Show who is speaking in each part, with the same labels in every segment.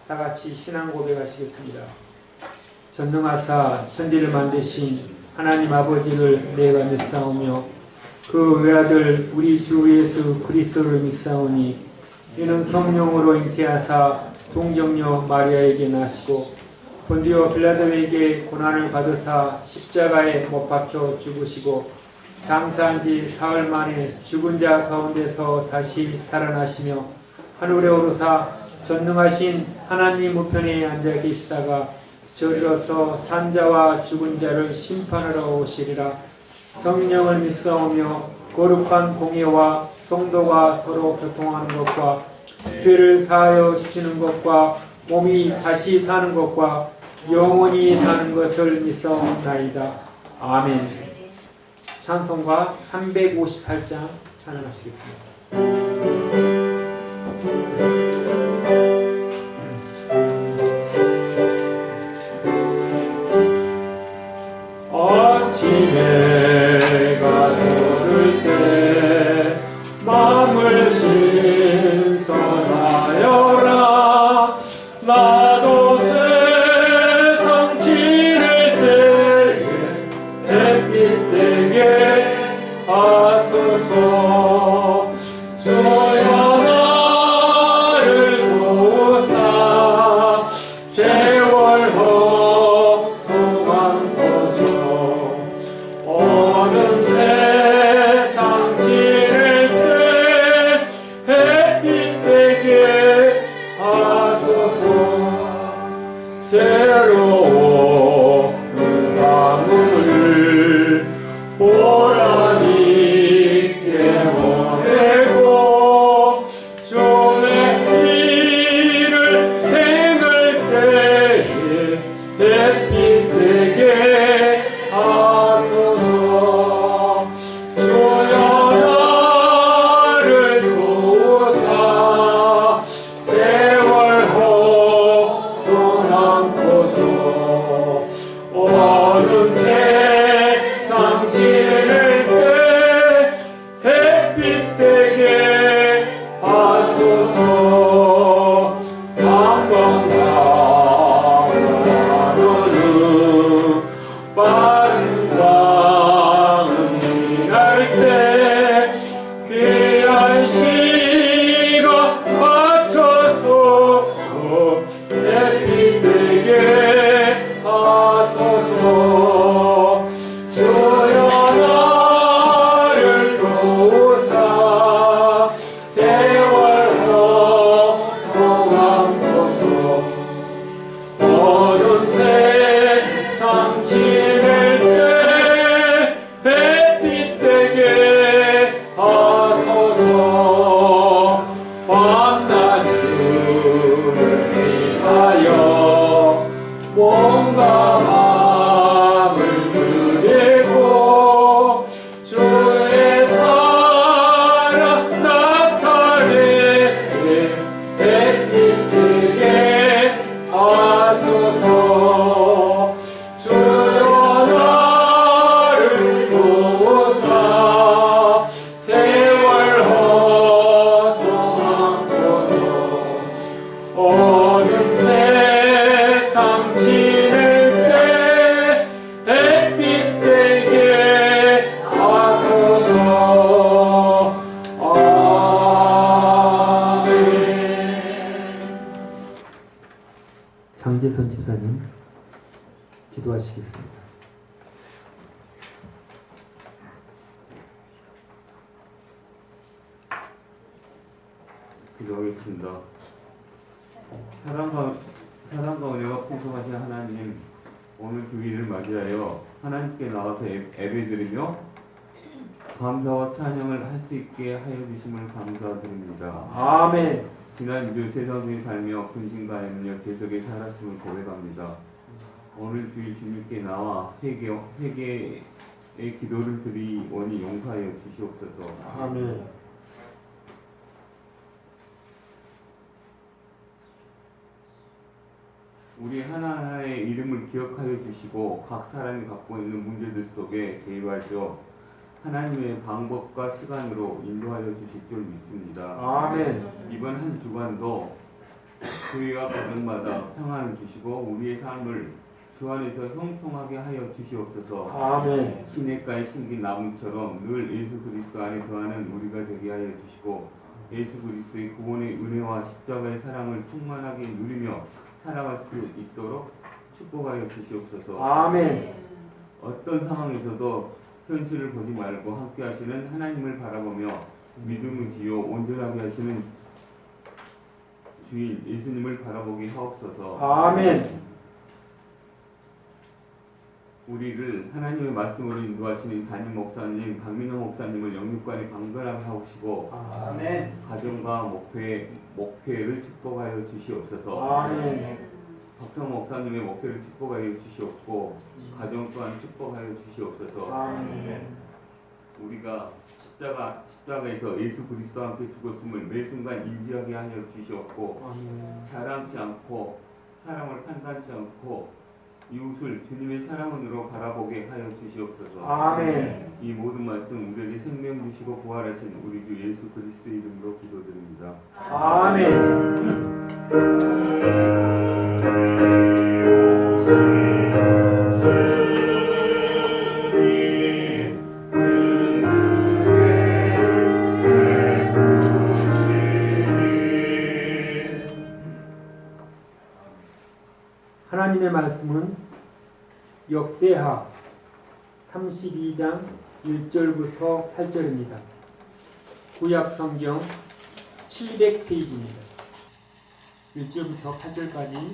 Speaker 1: 다 같이 신앙 고백하시겠습니다. 전능하사 천지를 만드신 하나님 아버지를 내가 믿사오며 그 외아들 우리 주 예수 그리스도를 믿사오니 이는 성령으로 잉태하사 동정녀 마리아에게 나시고 본디오 빌라도에게 고난을 받으사 십자가에 못 박혀 죽으시고 장사한 지 사흘 만에 죽은 자 가운데서 다시 살아나시며 하늘에 오르사 전능하신 하나님 우편에 앉아 계시다가 저리로서 산자와 죽은 자를 심판하러 오시리라. 성령을 믿사오며 거룩한 공예와 성도가 서로 교통하는 것과 죄를 사하여 주시는 것과 몸이 다시 사는 것과 영원히 사는 것을 믿사옵나이다. 아멘. 찬송가 358장 찬양하시겠습니다. 아침에 해가 떠오를 때 마음을 신선하여라. 나도 세상 지를 때에 햇빛 되게 하소서. 주여 나를 도우사 세월 허송함소서. 어느 세상 지를 때 햇빛 되게 하소서. 새로운 밤을 보람이 깨워내고 주의 일을 행할 때에 햇빛 되게 하소서. 주여 나를 도우사 세월 허송함소서. 어느 세상 지를 때 햇빛 되게 하소서. 방광하는 빠른 광은 지날 때 귀한 시가 맞춰서 햇빛 되게 하소서. 주여 나를 도우사 세월 허송함소서. 어느 세상 지낼 때 햇빛 되게 하소서. 밤낮을 위하여 몸과 마음을 드리고 주의 사랑 나타내게 햇빛 되게 하소서. 주여 나를 도우사 세월 허송함소서. 어느 세상 지낼 때 햇빛 되게 하소서. 아멘. 장재선 집사님 기도하시겠습니다.
Speaker 2: 기도하겠습니다. 사랑과 은혜가 풍성하신 하나님, 오늘 주일을 맞이하여 하나님께 나와서 예배드리며 감사와 찬양을 할 수 있게 하여 주심을 감사드립니다.
Speaker 1: 아멘.
Speaker 2: 지난 2주 세상에 살며 근심과 염려 계속에 살았음을 고백합니다. 오늘 주일 주님께 나와 회개의 기도를 드리오니 용서하여 주시옵소서.
Speaker 1: 아멘.
Speaker 2: 우리 하나하나의 이름을 기억하여 주시고 각 사람이 갖고 있는 문제들 속에 개입하여 하나님의 방법과 시간으로 인도하여 주실 줄 믿습니다.
Speaker 1: 아멘.
Speaker 2: 이번 한 주간도 저희와 가정마다 평안을 주시고 우리의 삶을 주 안에서 형통하게 하여 주시옵소서.
Speaker 1: 아멘.
Speaker 2: 시냇가에 심긴 나무처럼 늘 예수 그리스도 안에 거하는 우리가 되게 하여 주시고 예수 그리스도의 구원의 은혜와 십자가의 사랑을 충만하게 누리며 살아갈 수 있도록 축복하여 주시옵소서.
Speaker 1: 아멘.
Speaker 2: 어떤 상황에서도 현실을 보지 말고 함께 하시는 하나님을 바라보며 믿음을 지어 온전하게 하시는 주인 예수님을 바라보게 하옵소서.
Speaker 1: 아멘.
Speaker 2: 우리를 하나님의 말씀으로 인도하시는 담임 목사님, 박민호 목사님을 영육간에 강건하게 하시고
Speaker 1: 아멘.
Speaker 2: 가정과 목회를 축복하여 주시옵소서.
Speaker 1: 아멘.
Speaker 2: 박성 목사님의 목회를 축복하여 주시옵고 가정 또한 축복하여 주시옵소서.
Speaker 1: 아멘.
Speaker 2: 우리가 십자가에서 예수 그리스도와 함께 죽었음을 매 순간 인지하게 하여 주시옵고
Speaker 1: 아멘.
Speaker 2: 자랑치 않고 사람을 판단치 않고 이웃을 주님의 사랑으로 바라보게 하여 주시옵소서.
Speaker 1: 아멘.
Speaker 2: 이 모든 말씀 우리에게 생명 주시고 부활하신 우리 주 예수 그리스도의 이름으로 기도드립니다.
Speaker 1: 아멘. 하나님의 말씀은 역대하 32장 1절부터 8절입니다. 구약 성경 700페이지입니다. 1절부터 8절까지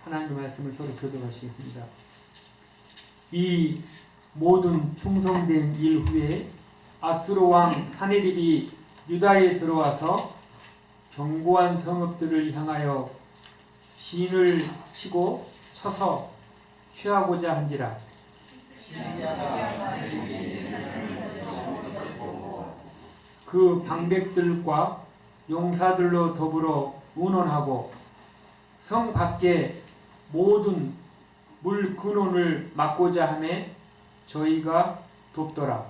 Speaker 1: 하나님의 말씀을 서로 교독하시겠습니다. 이 모든 충성된 일 후에 아수르 왕 사네립이 유다에 들어와서 견고한 성읍들을 향하여 진을 치고 쳐서 취하고자 한지라. 그 방백들과 용사들로 더불어 운원하고 성 밖에 모든 물 근원을 막고자 하매 저희가 돕더라.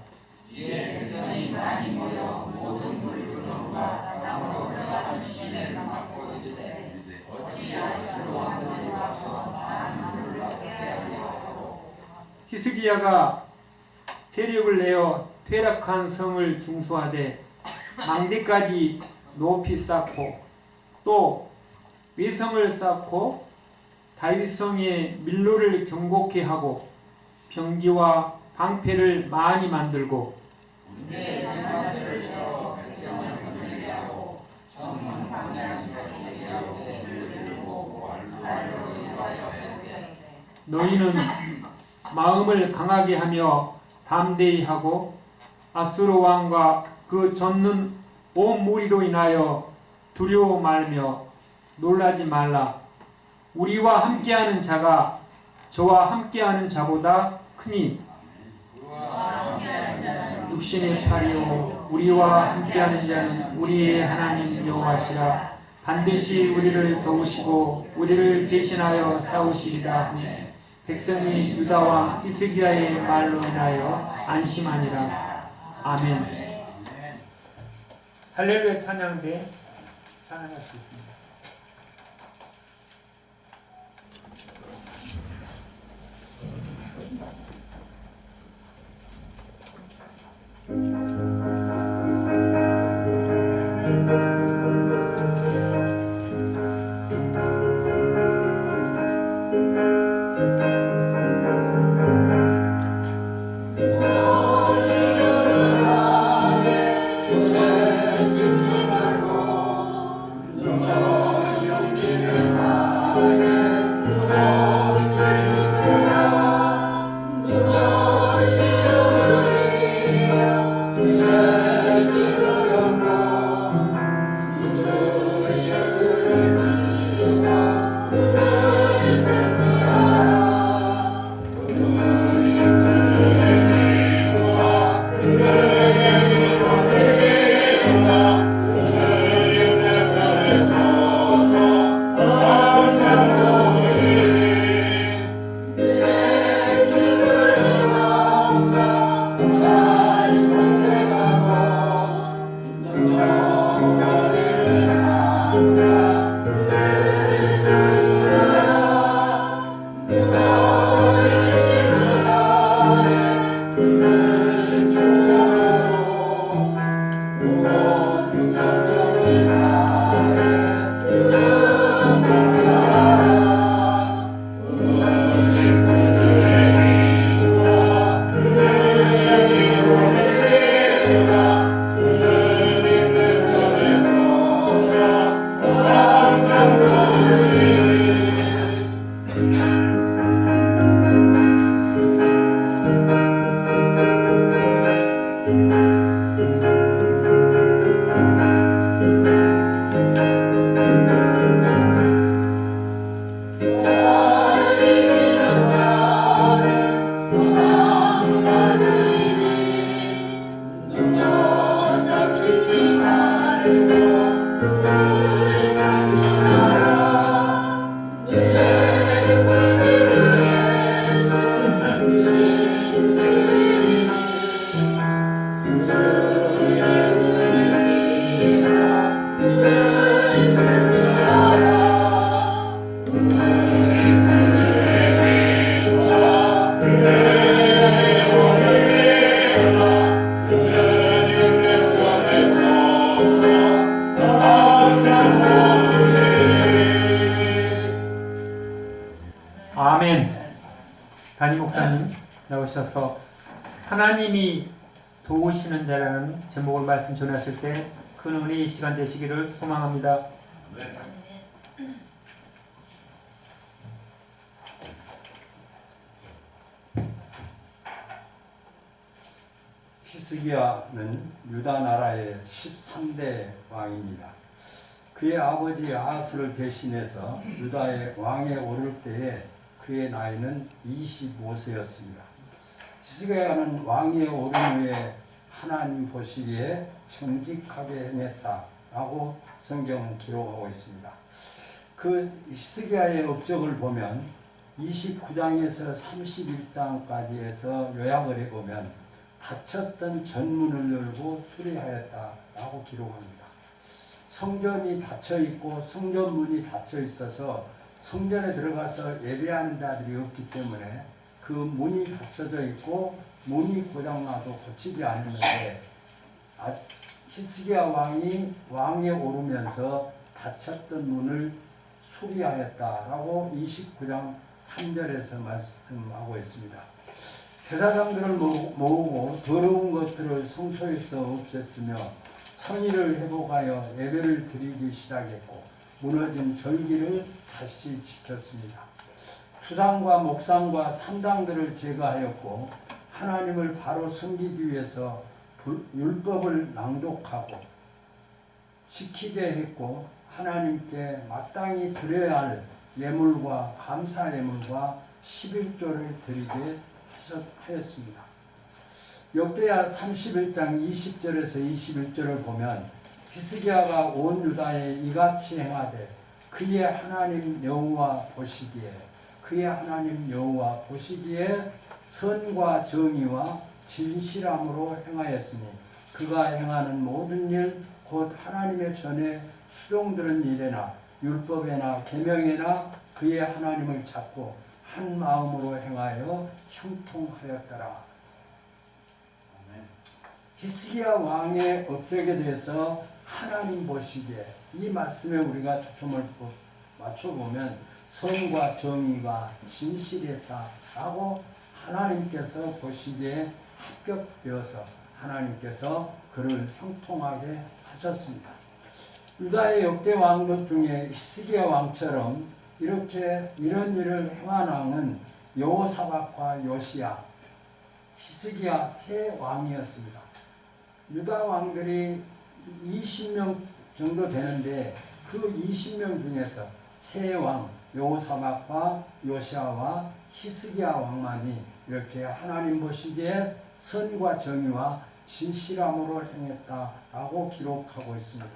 Speaker 3: 이에 백성이 많이 모여 모든 물 근원과 땅으로 올라가는 시내를 막고 이르되 어찌 아수르 왕들이 와서 많은 물을 얻게 하려고.
Speaker 1: 히스기야가 세력을 내어 퇴락한 성을 중수하되 망대까지 높이 쌓고 또 외성을 쌓고 다윗성에 밀로를 경곡케 하고 병기와 방패를 많이 만들고
Speaker 3: 군대의 장관들을 세워 백성을 건들게 하고 성문 광야에서 얘기하고 우리를 보고 발로 인하여 배우게.
Speaker 1: 너희는 마음을 강하게 하며 담대히 하고 아수르 왕과 그 젖는 온 무리로 인하여 두려워 말며 놀라지 말라. 우리와 함께하는 자가 저와 함께하는 자보다 크니 육신의 팔이요 우리와 함께하는 자는 우리의 하나님 여호와시라. 반드시 우리를 도우시고 우리를 대신하여 싸우시리라 하니 백성이 유다와 히스기야의 말로 인하여 안심하니라. 아멘. 할렐루야 찬양대 찬양하시겠습니다.
Speaker 3: 너
Speaker 1: 아멘. 담임 목사님 나오셔서 하나님이 도우시는 자라는 제목을 말씀 전하실 때 큰 은혜의 시간 되시기를 소망합니다.
Speaker 4: 히스기야는 유다 나라의 13대 왕입니다. 그의 아버지 아하스를 대신해서 유다의 왕에 오를 때에 그의 나이는 25세였습니다. 히스기야는 왕위에 오른 후에 하나님 보시기에 정직하게 행했다라고 성경은 기록하고 있습니다. 그 히스기야의 업적을 보면 29장에서 31장까지 해서 요약을 해보면 닫혔던 전문을 열고 수리하였다라고 기록합니다. 성전이 닫혀있고 성전문이 닫혀있어서 성전에 들어가서 예배하는 자들이 없기 때문에 그 문이 닫혀져 있고 문이 고장나도 고치지 않았는데 히스기야 왕이 왕에 오르면서 닫혔던 문을 수리하였다라고 29장 3절에서 말씀하고 있습니다. 제사장들을 모으고 더러운 것들을 성소에서 없앴으며 성의를 회복하여 예배를 드리기 시작했고 무너진 절기를 다시 지켰습니다. 주상과 목상과 산당들을 제거하였고 하나님을 바로 섬기기 위해서 율법을 낭독하고 지키게 했고 하나님께 마땅히 드려야 할 예물과 감사 예물과 11조를 드리게 하였습니다. 역대하 31장 20절에서 21절을 보면 히스기야가 온 유다에 이같이 행하되 그의 하나님 여호와 보시기에 선과 정의와 진실함으로 행하였으니 그가 행하는 모든 일 곧 하나님의 전에 수종드는 일에나 율법에나 계명에나 그의 하나님을 찾고 한 마음으로 행하여 형통하였더라. 히스기야 왕의 업적에 대해서 하나님 보시기에 이 말씀에 우리가 초점을 맞춰보면 선과 정의가 진실했다라고 하나님께서 보시기에 합격되어서 하나님께서 그를 형통하게 하셨습니다. 유다의 역대 왕들 중에 히스기야 왕처럼 이런 일을 행한 왕은 여호사밧과 요시야, 히스기야 세 왕이었습니다. 유다 왕들이 20명 정도 되는데 그 20명 중에서 세 왕, 여호사밧과 요시야와 히스기야 왕만이 이렇게 하나님 보시기에 선과 정의와 진실함으로 행했다라고 기록하고 있습니다.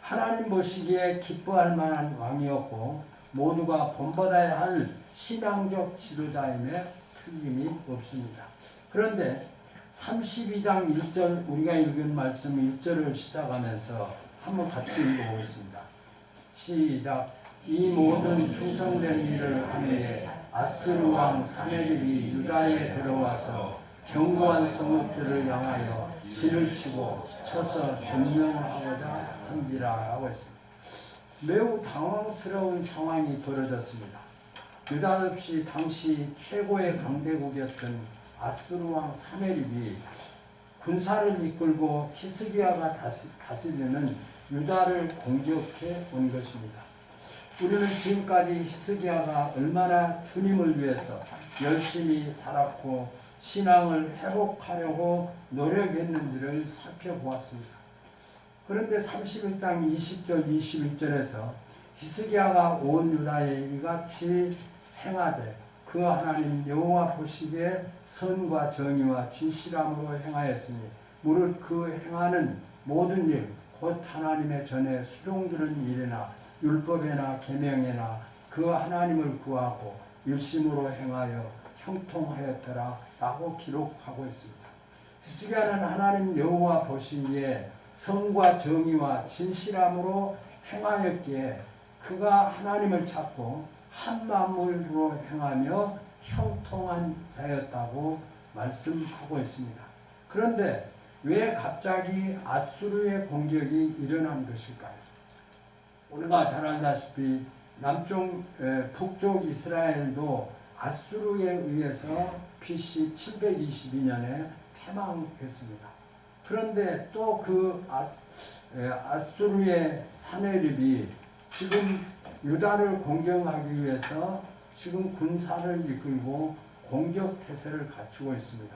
Speaker 4: 하나님 보시기에 기뻐할 만한 왕이었고 모두가 본받아야 할 신앙적 지도자임에 틀림이 없습니다. 그런데 32장 1절 우리가 읽은 말씀 1절을 시작하면서 한번 같이 읽어보겠습니다. 시작. 이 모든 충성된 일을 하기에 아스루 왕 사네립이 유다에 들어와서 견고한 성읍들을 향하여 진을 치고 쳐서 점령하고자 한지라 라고 했습니다. 매우 당황스러운 상황이 벌어졌습니다. 느닷없이 당시 최고의 강대국이었던 아스루 왕 사네립이 군사를 이끌고 히스기야가 다스리는 유다를 공격해 온 것입니다. 우리는 지금까지 히스기야가 얼마나 주님을 위해서 열심히 살았고 신앙을 회복하려고 노력했는지를 살펴보았습니다. 그런데 31장 20절 21절에서 히스기야가 온 유다에 이같이 행하되 그 하나님 여호와 보시기에 선과 정의와 진실함으로 행하였으니 무릇 그 행하는 모든 일 곧 하나님의 전에 수종드는 일이나 율법에나 계명에나 그 하나님을 구하고 일심으로 행하여 형통하였더라 라고 기록하고 있습니다. 히스기야는 하나님 여호와 보시기에 선과 정의와 진실함으로 행하였기에 그가 하나님을 찾고 한 마음으로 행하며 형통한 자였다고 말씀하고 있습니다. 그런데 왜 갑자기 아수르의 공격이 일어난 것일까요? 우리가 잘 알다시피 북쪽 이스라엘도 아수르에 의해서 BC 722년에 패망했습니다. 그런데 또 그 아수르의 사내립이 지금 유다를 공격하기 위해서 지금 군사를 이끌고 공격 태세를 갖추고 있습니다.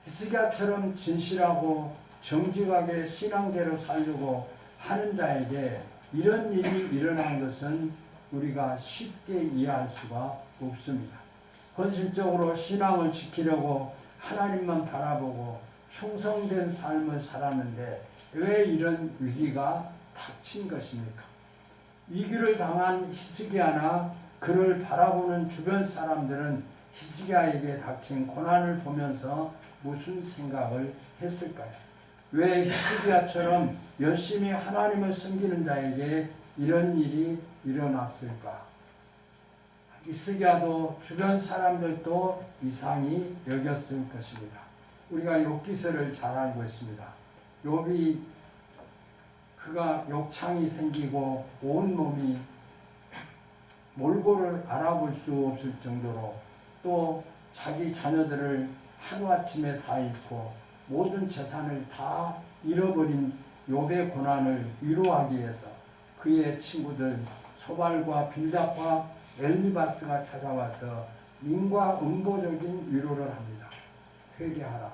Speaker 4: 히스기야처럼 진실하고 정직하게 신앙대로 살려고 하는 자에게 이런 일이 일어난 것은 우리가 쉽게 이해할 수가 없습니다. 헌신적으로 신앙을 지키려고 하나님만 바라보고 충성된 삶을 살았는데 왜 이런 위기가 닥친 것입니까? 위기를 당한 히스기야나 그를 바라보는 주변 사람들은 히스기야에게 닥친 고난을 보면서 무슨 생각을 했을까요? 왜 히스기야처럼 열심히 하나님을 섬기는 자에게 이런 일이 일어났을까? 히스기야도 주변 사람들도 이상히 여겼을 것입니다. 우리가 욥기서를 잘 알고 있습니다. 욥이 그가 욕창이 생기고 온몸이 몰골을 알아볼 수 없을 정도로 또 자기 자녀들을 하루아침에 다 잃고 모든 재산을 다 잃어버린 욥의 고난을 위로하기 위해서 그의 친구들 소발과 빌닷과 엘리바스가 찾아와서 인과응보적인 위로를 합니다. 회개하라.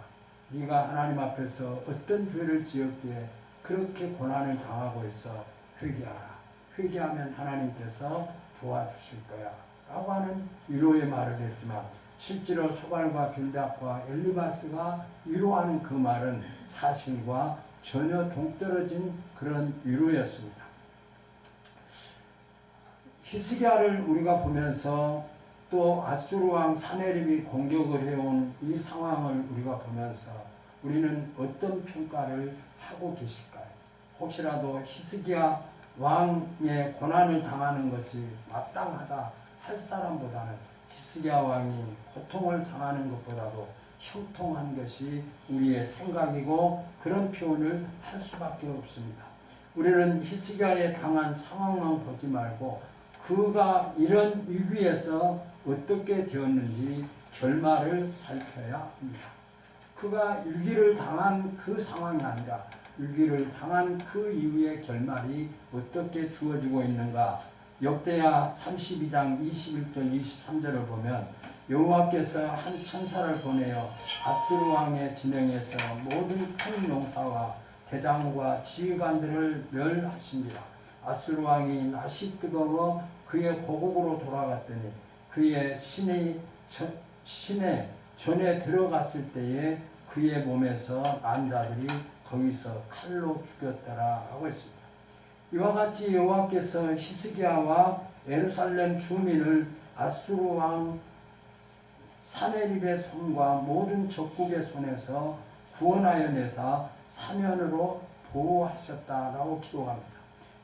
Speaker 4: 네가 하나님 앞에서 어떤 죄를 지었기에 그렇게 고난을 당하고 있어. 회개하라. 회개하면 하나님께서 도와주실 거야. 라고 하는 위로의 말을 했지만 실제로 소발과 빌닷과 엘리바스가 위로하는 그 말은 사실과 전혀 동떨어진 그런 위로였습니다. 히스기야를 우리가 보면서 또 아수르 왕 사네립이 공격을 해온 이 상황을 우리가 보면서 우리는 어떤 평가를 하고 계실까요? 혹시라도 히스기야 왕의 고난을 당하는 것이 마땅하다 할 사람보다는 히스기야 왕이 고통을 당하는 것보다도 형통한 것이 우리의 생각이고 그런 표현을 할 수밖에 없습니다. 우리는 히스기야에 당한 상황만 보지 말고 그가 이런 위기에서 어떻게 되었는지 결말을 살펴야 합니다. 그가 위기를 당한 그 상황이 아니라 위기를 당한 그 이후의 결말이 어떻게 주어지고 있는가. 역대하 32장 21절 23절을 보면 여호와께서 한 천사를 보내어 아수르 왕의 진영에서 모든 큰 농사와 대장과 지휘관들을 멸하신지라. 아수르 왕이 낯이 뜨거워 그의 고국으로 돌아갔더니 그의 신의 전에 들어갔을 때에 그의 몸에서 난자들이 거기서 칼로 죽였더라 하고 있습니다. 이와 같이 여호와께서 히스기야와 예루살렘 주민을 아수르 왕 사네립의 손과 모든 적국의 손에서 구원하여 내사 사면으로 보호하셨다라고 기록합니다.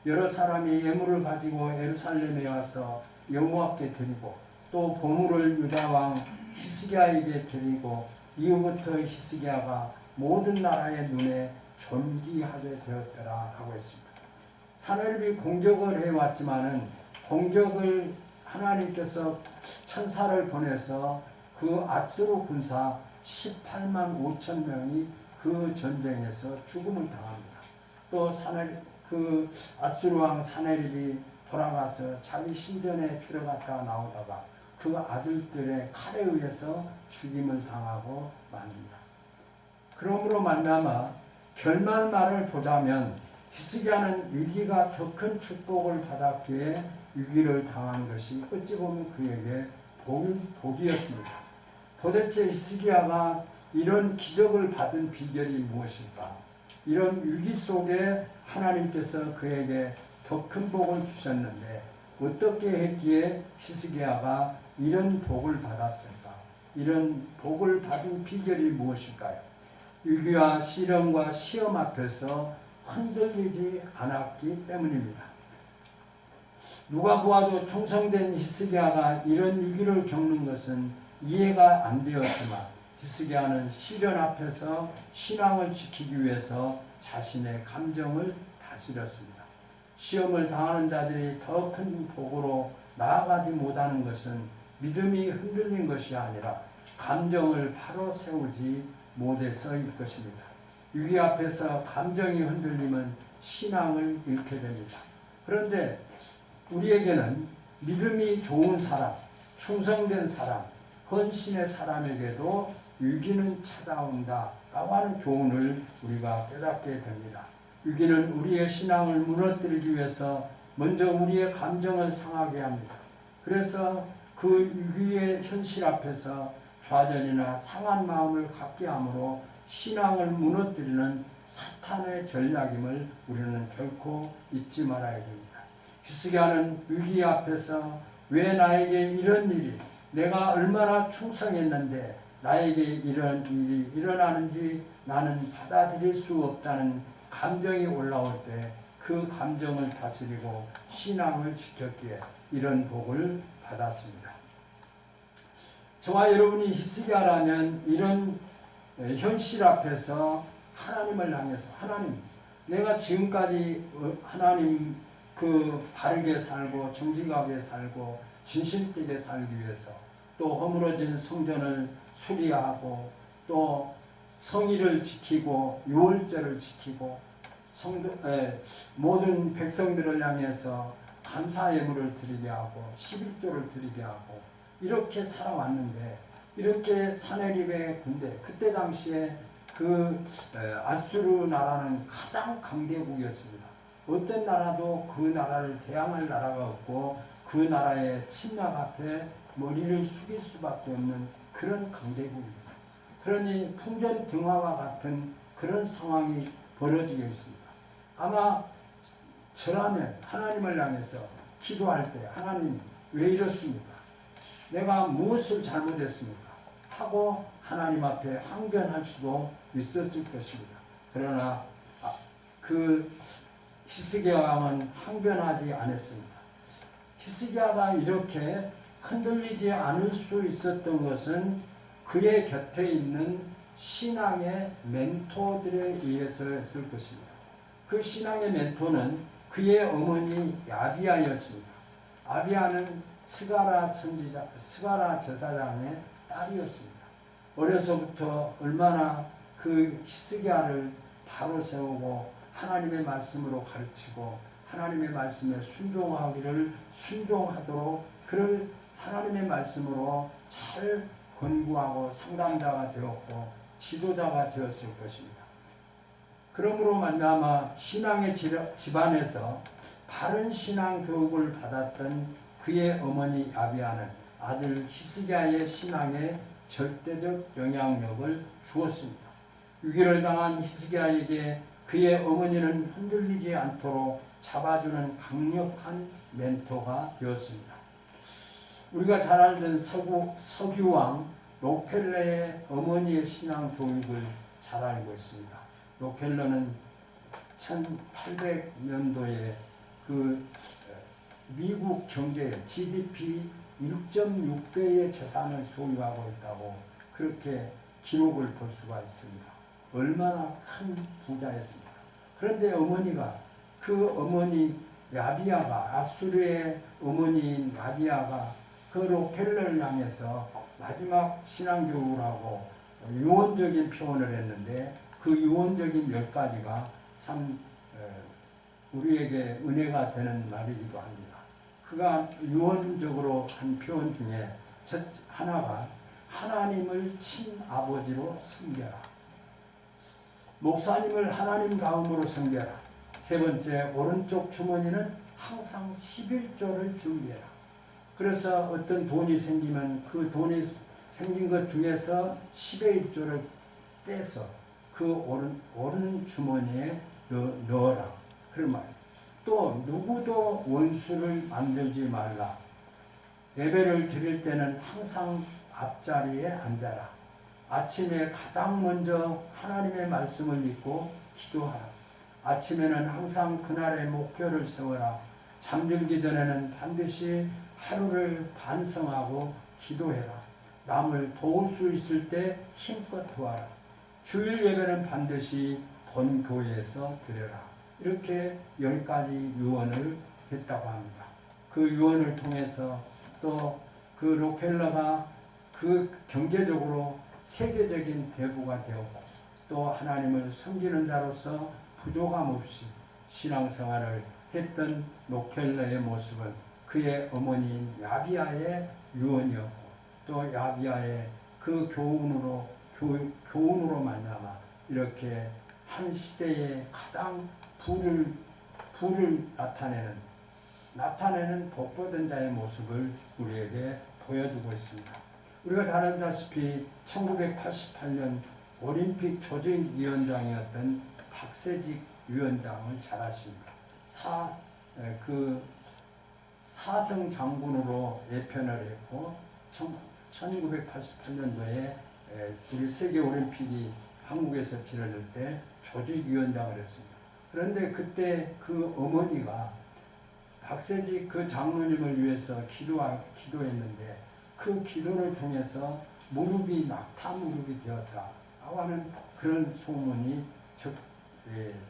Speaker 4: 여러 사람이 예물을 가지고 예루살렘에 와서 여호와께 드리고 또 보물을 유다 왕 히스기야에게 드리고 이후부터 히스기야가 모든 나라의 눈에 존귀하게 되었더라 하고 있습니다. 사네립이 공격을 해왔지만은 공격을 하나님께서 천사를 보내서 그 아수르 군사 18만 5천 명이 그 전쟁에서 죽음을 당합니다. 또 그 아수르 왕 사네립이 돌아가서 자기 신전에 들어갔다 나오다가 그 아들들의 칼에 의해서 죽임을 당하고 맙니다. 그러므로 말미암아 결말말을 보자면 히스기야는 위기가 더 큰 축복을 받았기에 위기를 당한 것이 어찌 보면 그에게 복이었습니다. 도대체 히스기야가 이런 기적을 받은 비결이 무엇일까? 이런 위기 속에 하나님께서 그에게 더 큰 복을 주셨는데 어떻게 했기에 히스기야가 이런 복을 받았을까? 이런 복을 받은 비결이 무엇일까요? 위기와 시련과 시험 앞에서 흔들리지 않았기 때문입니다. 누가 보아도 충성된 히스기야가 이런 위기를 겪는 것은 이해가 안 되었지만 히스기야는 시련 앞에서 신앙을 지키기 위해서 자신의 감정을 다스렸습니다. 시험을 당하는 자들이 더 큰 복으로 나아가지 못하는 것은 믿음이 흔들린 것이 아니라 감정을 바로 세우지 못해서일 것입니다. 위기 앞에서 감정이 흔들리면 신앙을 잃게 됩니다. 그런데 우리에게는 믿음이 좋은 사람, 충성된 사람, 헌신의 사람에게도 위기는 찾아온다 라고 하는 교훈을 우리가 깨닫게 됩니다. 위기는 우리의 신앙을 무너뜨리기 위해서 먼저 우리의 감정을 상하게 합니다. 그래서 그 위기의 현실 앞에서 좌절이나 상한 마음을 갖게 함으로 신앙을 무너뜨리는 사탄의 전략임을 우리는 결코 잊지 말아야 됩니다. 히스기야는 위기 앞에서 왜 나에게 이런 일이, 내가 얼마나 충성했는데 나에게 이런 일이 일어나는지 나는 받아들일 수 없다는 감정이 올라올 때 그 감정을 다스리고 신앙을 지켰기에 이런 복을 받았습니다. 저와 여러분이 히스기야라면 이런 현실 앞에서 하나님을 향해서, 하나님, 내가 지금까지 하나님 바르게 살고 정직하게 살고 진실되게 살기 위해서 또 허물어진 성전을 수리하고 또 성의를 지키고 유월절을 지키고 모든 백성들을 향해서 감사 예물을 드리게 하고 11조를 드리게 하고 이렇게 살아왔는데, 이렇게 사내립의 군대, 그때 당시에 아수르 나라는 가장 강대국이었습니다. 어떤 나라도 그 나라를 대항할 나라가 없고 그 나라의 침략 앞에 머리를 숙일 수밖에 없는 그런 강대국입니다. 그러니 풍전등화와 같은 그런 상황이 벌어지고 있습니다. 아마 저라면 하나님을 향해서 기도할 때 하나님 왜 이렇습니까? 내가 무엇을 잘못했습니까? 하고 하나님 앞에 항변할 수도 있었을 것입니다. 그러나 히스기야 왕은 항변하지 않았습니다. 히스기야가 이렇게 흔들리지 않을 수 있었던 것은 그의 곁에 있는 신앙의 멘토들에 의해서였을 것입니다. 그 신앙의 멘토는 그의 어머니 야비야였습니다. 아비야는 스가랴 제사장의 딸이었습니다. 어려서부터 얼마나 그 히스기야를 바로 세우고 하나님의 말씀으로 가르치고 하나님의 말씀에 순종하도록 그를 하나님의 말씀으로 잘 권고하고 상담자가 되었고 지도자가 되었을 것입니다. 그러므로 말미암아 신앙의 집안에서 바른 신앙 교육을 받았던 그의 어머니 아비야는 아들 히스기야의 신앙에 절대적 영향력을 주었습니다. 위기를 당한 히스기야에게 그의 어머니는 흔들리지 않도록 잡아주는 강력한 멘토가 되었습니다. 우리가 잘 알던 서기왕 록펠레의 어머니의 신앙 교육을 잘 알고 있습니다. 록펠러는 1800년도에 미국 경제 GDP 1.6배의 재산을 소유하고 있다고 그렇게 기록을 볼 수가 있습니다. 얼마나 큰 부자였습니까? 그런데 그 어머니 야비야가, 아수르의 어머니인 야비야가 그 록펠러를 향해서 마지막 신앙교육을 하고 유언적인 표현을 했는데 그 유언적인 10가지가 참 우리에게 은혜가 되는 말이기도 합니다. 그가 유언적으로 한 표현 중에 첫 하나가 하나님을 친아버지로 섬겨라. 목사님을 하나님 다음으로 섬겨라. 세 번째, 오른쪽 주머니는 항상 11조를 준비해라. 그래서 어떤 돈이 생기면 그 돈이 생긴 것 중에서 10의 1조를 떼서 그 오른 주머니에 넣어라. 그런 말. 또 누구도 원수를 만들지 말라. 예배를 드릴 때는 항상 앞자리에 앉아라. 아침에 가장 먼저 하나님의 말씀을 읽고 기도하라. 아침에는 항상 그날의 목표를 세워라. 잠들기 전에는 반드시 하루를 반성하고 기도해라. 남을 도울 수 있을 때 힘껏 도와라. 주일 예배는 반드시 본교회에서 드려라. 이렇게 10가지 유언을 했다고 합니다. 그 유언을 통해서 또 그 록펠러가 그 경제적으로 세계적인 대부가 되었고 또 하나님을 섬기는 자로서 부족함 없이 신앙생활을 했던 록펠러의 모습은 그의 어머니인 야비아의 유언이었고 또 야비아의 그 교훈으로 만나마 이렇게 한 시대에 가장 부를 나타내는 복받은 자의 모습을 우리에게 보여주고 있습니다. 우리가 잘 알다시피 1988년 올림픽 조직위원장이었던 박세직 위원장을 잘 아십니다. 사성 장군으로 예편을 했고 1988년도에 우리 세계올림픽이 한국에서 치러질 때 조직위원장을 했습니다. 그런데 그때 그 어머니가 박세직 그 장로님을 위해서 기도했는데 그 기도를 통해서 무릎이 낙타 무릎이 되었다라고 하는 그런 소문이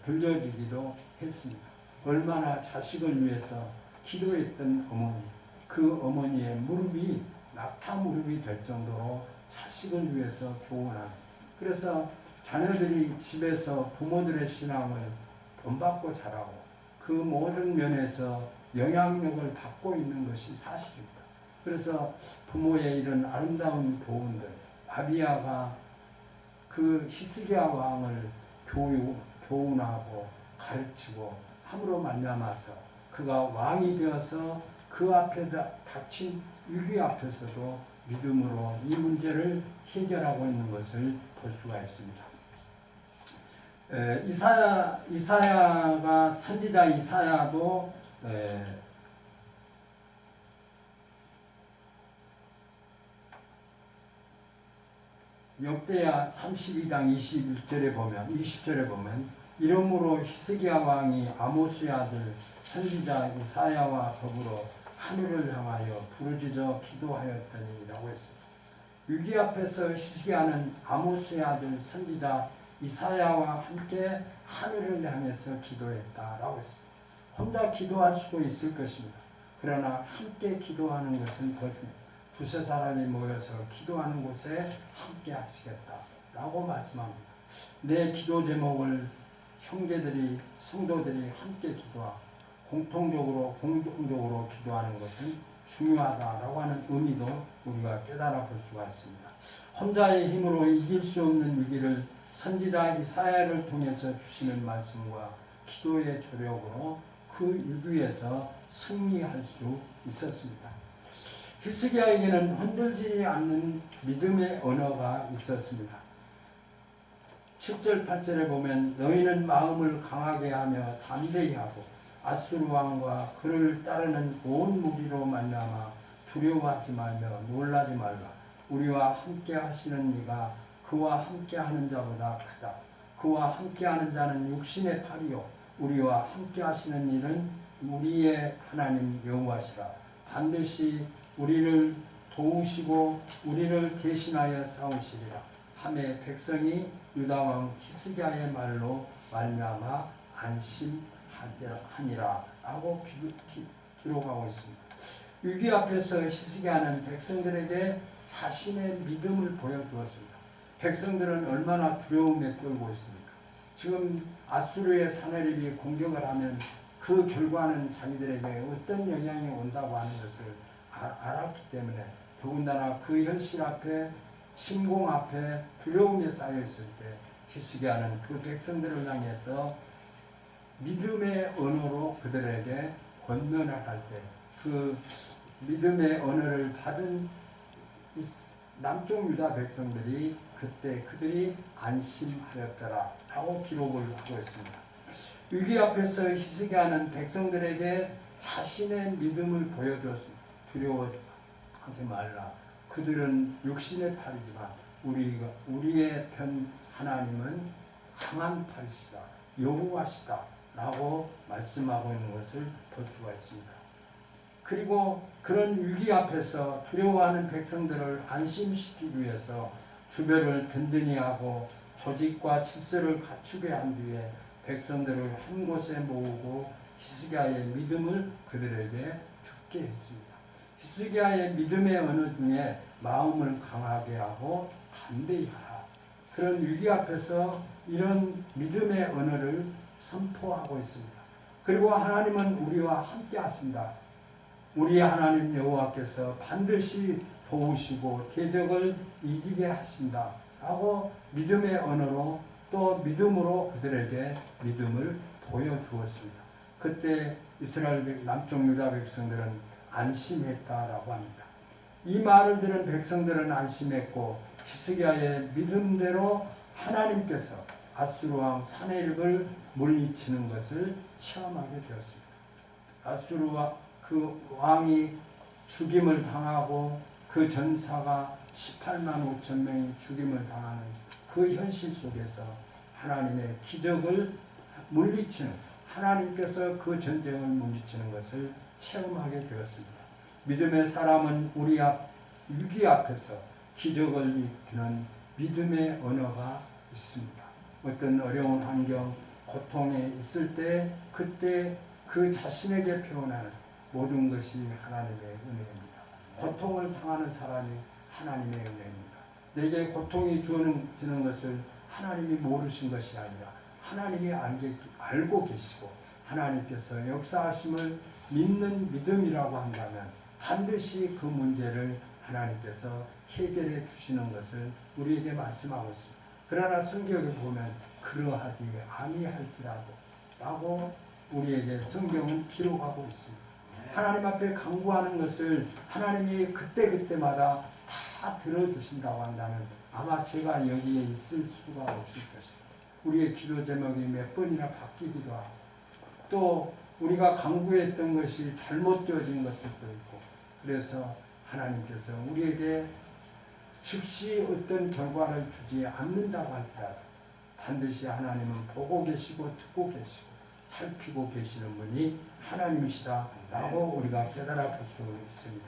Speaker 4: 들려지기도 했습니다. 얼마나 자식을 위해서 기도했던 어머니, 그 어머니의 무릎이 낙타 무릎이 될 정도로 자식을 위해서 교훈하는, 그래서 자녀들이 집에서 부모들의 신앙을 본받고 자라고 그 모든 면에서 영향력을 받고 있는 것이 사실입니다. 그래서 부모의 이런 아름다운 교훈들, 아비야가 그 히스기야 왕을 교훈하고 가르치고 함으로 말미암아서 그가 왕이 되어서 그 앞에 닥친 위기 앞에서도 믿음으로 이 문제를 해결하고 있는 것을 볼 수가 있습니다. 이사야가 선지자 이사야도 역대야 32장 20절에 보면 이러므로 히스기야 왕이 아모스의 아들 선지자 이사야와 더불어 하늘을 향하여 부르짖어 기도하였더니라고 했습니다. 위기 앞에서 히스기야는 아모스의 아들 선지자 이사야와 함께 하늘을 향해서 기도했다라고 했습니다. 혼자 기도할 수도 있을 것입니다. 그러나 함께 기도하는 것은 더 중요합니다. 두세 사람이 모여서 기도하는 곳에 함께 하시겠다라고 말씀합니다. 내 기도 제목을 형제들이, 성도들이 함께 기도하고 공동적으로 기도하는 것은 중요하다라고 하는 의미도 우리가 깨달아 볼 수가 있습니다. 혼자의 힘으로 이길 수 없는 위기를 선지자 이사야를 통해서 주시는 말씀과 기도의 조력으로 그 위기에서 승리할 수 있었습니다. 히스기야에게는 흔들리지 않는 믿음의 언어가 있었습니다. 7절 8절에 보면 너희는 마음을 강하게 하며 담대히 하고 아수르 왕과 그를 따르는 온 무리로 말미암아 두려워하지 말며 놀라지 말라. 우리와 함께 하시는 이가 그와 함께 하는 자보다 크다. 그와 함께 하는 자는 육신의 팔이요 우리와 함께 하시는 이는 우리의 하나님 여호와시라. 반드시 우리를 도우시고 우리를 대신하여 싸우시리라. 하매 백성이 유다왕 히스기야의 말로 말미암아 안심하니라 라고 기록하고 있습니다. 위기 앞에서 히스기야는 백성들에게 자신의 믿음을 보여주었습니다. 백성들은 얼마나 두려움에 떨고 있습니까? 지금 아수르의 사내립이 공격을 하면 그 결과는 자기들에게 어떤 영향이 온다고 하는 것을 알았기 때문에 더군다나 그 현실 앞에 침공 앞에 두려움에 쌓여있을 때 히스기야는 그 백성들을 향해서 믿음의 언어로 그들에게 권면을 할 때 그 믿음의 언어를 받은 남쪽 유다 백성들이 그때 그들이 안심하였더라 라고 기록을 하고 있습니다. 위기 앞에서 히스기야는 백성들에게 자신의 믿음을 보여주었습니다. 두려워하지 말라. 그들은 육신의 팔이지만 우리의 편 하나님은 강한 팔이시다. 여호와시다 라고 말씀하고 있는 것을 볼 수가 있습니다. 그리고 그런 위기 앞에서 두려워하는 백성들을 안심시키기 위해서 주변을 든든히 하고 조직과 질서를 갖추게 한 뒤에 백성들을 한 곳에 모으고 히스기야의 믿음을 그들에게 듣게 했습니다. 히스기야의 믿음의 언어 중에 마음을 강하게 하고 담대히 하라. 그런 위기 앞에서 이런 믿음의 언어를 선포하고 있습니다. 그리고 하나님은 우리와 함께 하신다. 우리 하나님 여호와께서 반드시 도우시고 대적을 이기게 하신다 하고 믿음의 언어로 또 믿음으로 그들에게 믿음을 보여주었습니다. 그때 이스라엘 남쪽 유다 백성들은 안심했다라고 합니다. 이 말을 들은 백성들은 안심했고 히스기야의 믿음대로 하나님께서 아수르 왕 사네립을 물리치는 것을 체험하게 되었습니다. 아수르 그 왕이 죽임을 당하고 그 전사가 18만 5천 명이 죽임을 당하는 그 현실 속에서 하나님의 기적을 물리치는, 하나님께서 그 전쟁을 물리치는 것을 체험하게 되었습니다. 믿음의 사람은 우리 위기 앞에서 기적을 일으키는 믿음의 언어가 있습니다. 어떤 어려운 환경, 고통에 있을 때 그때 그 자신에게 표현하는 모든 것이 하나님의 은혜입니다. 고통을 당하는 사람이 하나님의 은혜입니다. 내게 고통이 주어지는 것을 하나님이 모르신 것이 아니라 하나님이 알고 계시고 하나님께서 역사하심을 믿는 믿음이라고 한다면 반드시 그 문제를 하나님께서 해결해 주시는 것을 우리에게 말씀하고 있습니다. 그러나 성경을 보면 그러하지 아니할지라도 라고 우리에게 성경은 기록하고 있습니다. 하나님 앞에 간구하는 것을 하나님이 그때그때마다 다 들어주신다고 한다면 아마 제가 여기에 있을 수가 없을 것입니다. 우리의 기도 제목이 몇 번이나 바뀌기도 하고 또 우리가 간구했던 것이 잘못되어진 것들도 있고 그래서 하나님께서 우리에게 즉시 어떤 결과를 주지 않는다고 할지라도 반드시 하나님은 보고 계시고 듣고 계시고 살피고 계시는 분이 하나님이시다라고 우리가 깨달아 볼 수 있습니다.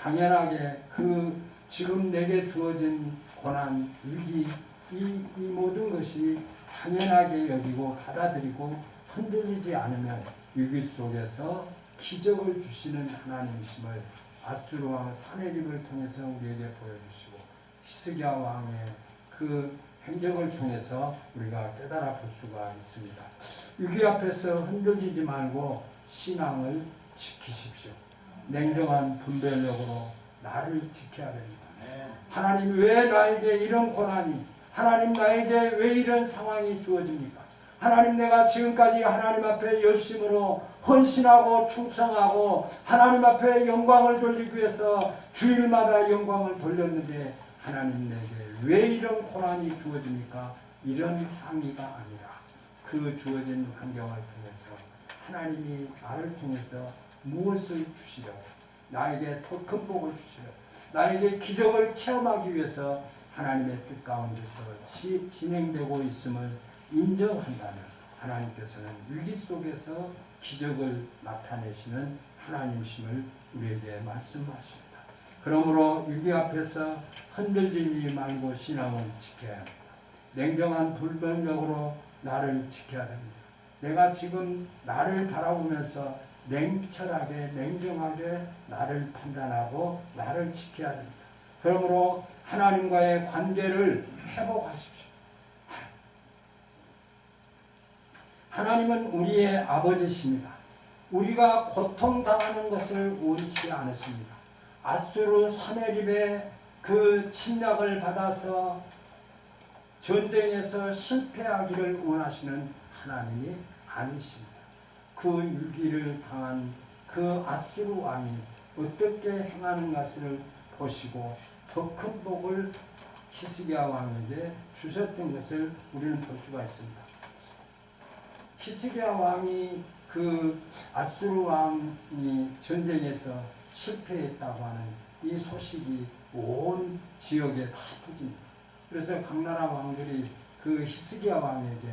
Speaker 4: 당연하게 그 지금 내게 주어진 고난, 위기 이 모든 것이 당연하게 여기고 받아들이고 흔들리지 않으면 위기 속에서 기적을 주시는 하나님이심을 아수르 왕 사네립을 통해서 우리에게 보여주시고 히스기야 왕의 그 행적을 통해서 우리가 깨달아 볼 수가 있습니다. 위기 앞에서 흔들리지 말고 신앙을 지키십시오. 냉정한 분별력으로 나를 지켜야 됩니다. 하나님 왜 나에게 이런 고난이, 하나님 나에게 왜 이런 상황이 주어집니까? 하나님 내가 지금까지 하나님 앞에 열심으로 헌신하고 충성하고 하나님 앞에 영광을 돌리기 위해서 주일마다 영광을 돌렸는데 하나님 내게 왜 이런 고난이 주어집니까? 이런 항의가 아니라 그 주어진 환경을 통해서 하나님이 나를 통해서 무엇을 주시려고 나에게 더 큰 복을 주시려고 나에게 기적을 체험하기 위해서 하나님의 뜻 가운데서 진행되고 있음을 인정한다면 하나님께서는 위기 속에서 기적을 나타내시는 하나님이심을 우리에게 말씀하십니다. 그러므로 위기 앞에서 흔들리지 말고 신앙을 지켜야 합니다. 냉정한 불변력으로 나를 지켜야 됩니다. 내가 지금 나를 바라보면서 냉철하게 냉정하게 나를 판단하고 나를 지켜야 됩니다. 그러므로 하나님과의 관계를 회복하십시오. 하나님은 우리의 아버지십니다. 우리가 고통당하는 것을 원치 않으십니다. 아수르 사네립의 그 침략을 받아서 전쟁에서 실패하기를 원하시는 하나님이 아니십니다. 그 위기를 당한 그 아수르 왕이 어떻게 행하는 것을 보시고 더 큰 복을 히스기야 왕에게 주셨던 것을 우리는 볼 수가 있습니다. 히스기야 왕이 그 아수르 왕이 전쟁에서 실패했다고 하는 이 소식이 온 지역에 다 퍼집니다. 그래서 각 나라 왕들이 그 히스기야 왕에게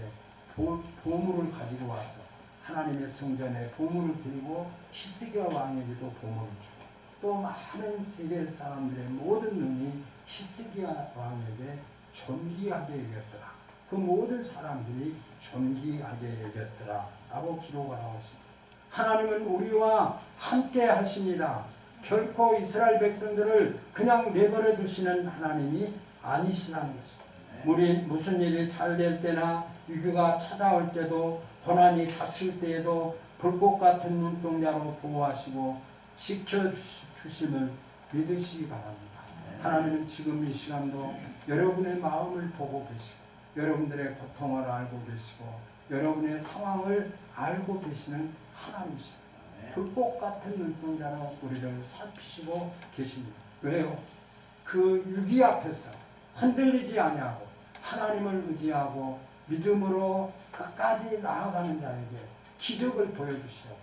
Speaker 4: 보물을 가지고 와서 하나님의 성전에 보물을 드리고 히스기야 왕에게도 보물을 주고 또 많은 세계 사람들의 모든 눈이 히스기야 왕에게 존귀하게 여겼더라. 그 모든 사람들이 존귀하게 여겼더라 라고 기록을 하고 있습니다. 하나님은 우리와 함께 하십니다. 결코 이스라엘 백성들을 그냥 내버려 두시는 하나님이 아니시라는 것입니다. 우리 무슨 일이 잘 될 때나 위기가 찾아올 때도 고난이 닥칠 때에도 불꽃 같은 눈동자로 보호하시고 지켜주심을 믿으시기 바랍니다. 하나님은 지금 이 시간도 여러분의 마음을 보고 계시고 여러분들의 고통을 알고 계시고 여러분의 상황을 알고 계시는 하나님이십니다. 불꽃 같은 눈동자로 우리를 살피시고 계십니다. 왜요? 그 위기 앞에서 흔들리지 아니하고 하나님을 의지하고 믿음으로 끝까지 나아가는 자에게 기적을 보여주시고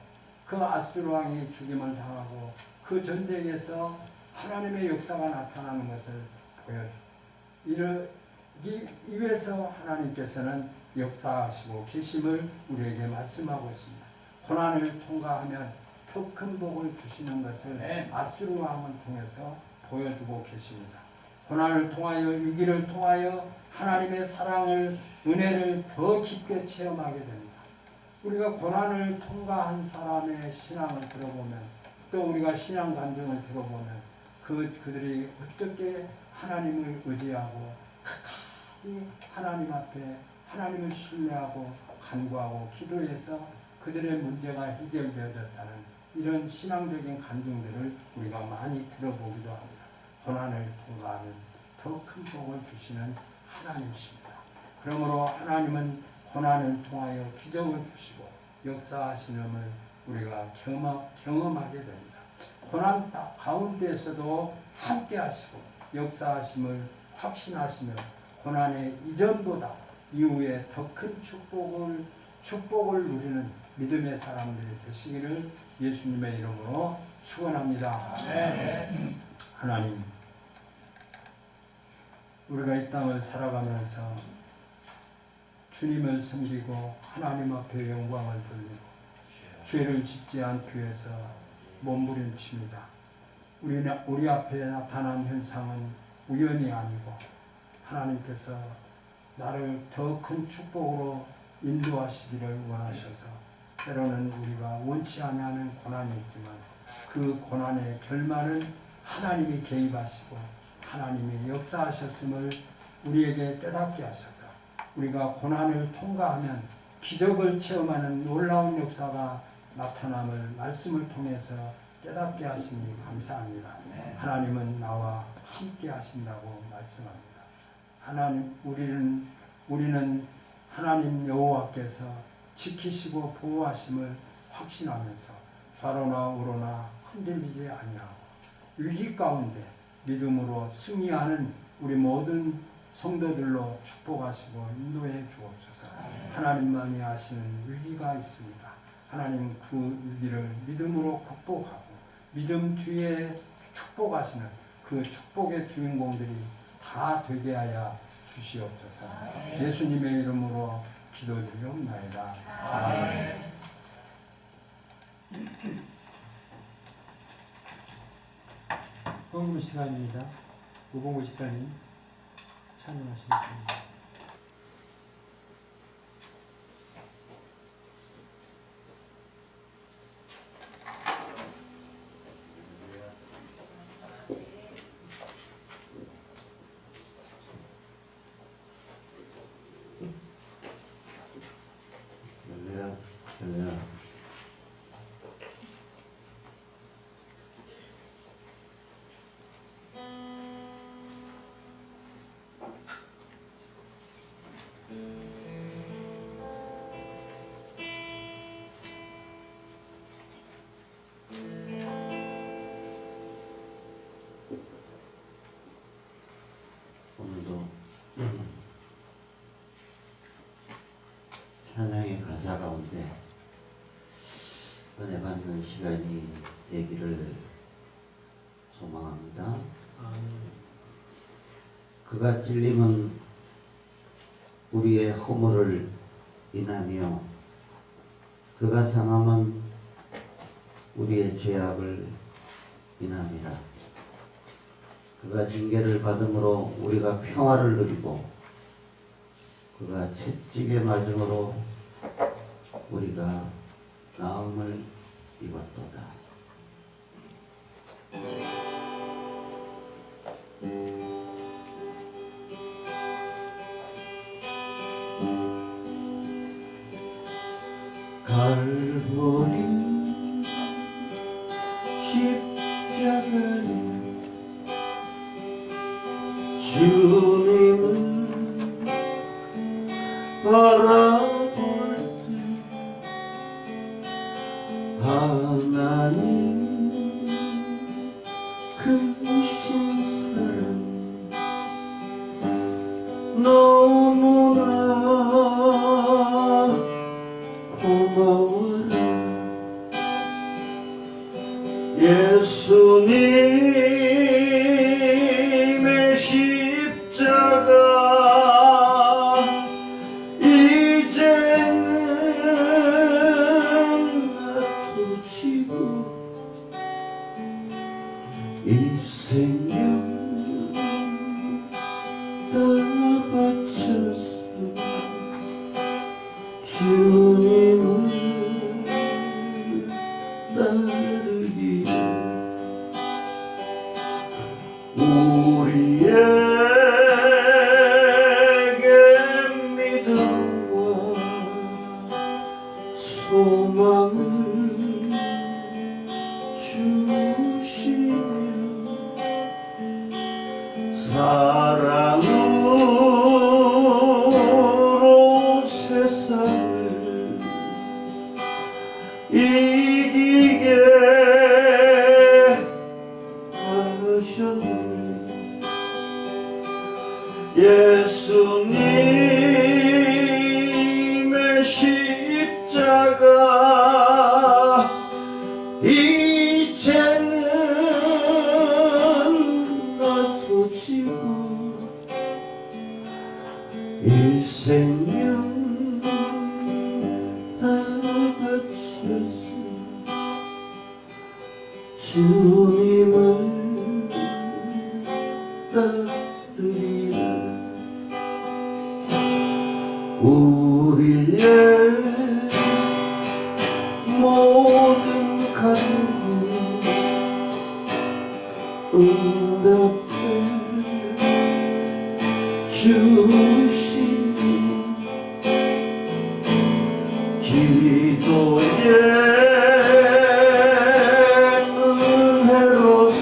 Speaker 4: 그 아수르 왕이 죽임을 당하고 그 전쟁에서 하나님의 역사가 나타나는 것을 보여주고 이러기 위해서 하나님께서는 역사하시고 계심을 우리에게 말씀하고 있습니다. 고난을 통과하면 더 큰 복을 주시는 것을 아수르 왕을 통해서 보여주고 계십니다. 고난을 통하여 위기를 통하여 하나님의 사랑을 은혜를 더 깊게 체험하게 됩니다. 우리가 고난을 통과한 사람의 신앙을 들어보면 또 우리가 신앙 감정을 들어보면 그들이 어떻게 하나님을 의지하고 끝까지 하나님 앞에 하나님을 신뢰하고 간구하고 기도해서 그들의 문제가 해결되어졌다는 이런 신앙적인 감정들을 우리가 많이 들어보기도 합니다. 고난을 통과하면 더 큰 복을 주시는 하나님이십니다. 그러므로 하나님은 고난을 통하여 기적을 주시고 역사하시는을 우리가 경험하게 됩니다. 고난 가운데에서도 함께 하시고 역사하심을 확신하시며 고난의 이전보다 이후에 더 큰 축복을 누리는 믿음의 사람들이 되시기를 예수님의 이름으로 축원합니다. 하나님, 우리가 이 땅을 살아가면서 주님을 섬기고 하나님 앞에 영광을 돌리고 죄를 짓지 않기 위해서 몸부림칩니다. 우리 앞에 나타난 현상은 우연이 아니고 하나님께서 나를 더 큰 축복으로 인도하시기를 원하셔서 때로는 우리가 원치 아니하는 고난이 있지만 그 고난의 결말은 하나님이 개입하시고 하나님이 역사하셨음을 우리에게 깨닫게 하셔서 우리가 고난을 통과하면 기적을 체험하는 놀라운 역사가 나타남을 말씀을 통해서 깨닫게 하시니 감사합니다. 하나님은 나와 함께 하신다고 말씀합니다. 하나님, 우리는 하나님 여호와께서 지키시고 보호하심을 확신하면서 좌로나 우로나 흔들리지 아니하고 위기 가운데 믿음으로 승리하는 우리 모든 성도들로 축복하시고 인도해 주옵소서. 하나님만이 아시는 위기가 있습니다. 하나님 그 위기를 믿음으로 극복하고 믿음 뒤에 축복하시는 그 축복의 주인공들이 다 되게 하여 주시옵소서. 예수님의 이름으로 기도드리옵나이다. 아멘.
Speaker 1: 헌금 시간입니다. 우봉구 집사님 찬양하시면 됩니다.
Speaker 3: 오늘도 찬양의 가사 가운데 은혜 받는 시간이 되기를 소망합니다. 그가 찔림은 우리의 허물을 인하며 그가 상함은 우리의 죄악을 인함이라. 그가 징계를 받음으로 우리가 평화를 누리고 그가 채찍에 맞음으로 우리가 나음을 입었도다.
Speaker 2: 갈보리 십자가를 주님을 바라볼 때 하나님 크신 사랑 너무나 고마워라. 예수님의 십자가 이제는 나도 지고 이 생명 다 바쳤어. 주님을 따르기 우리에게 믿음과 소망을 주시며 사랑으로 세상을 이기게 하셨네. 예수님의 십자가 이제는 나도 지고 이 생명 다 바쳤어. 주님을 따르리라. 우리의 모든 간구 응답해 주시니 기도의 은혜로서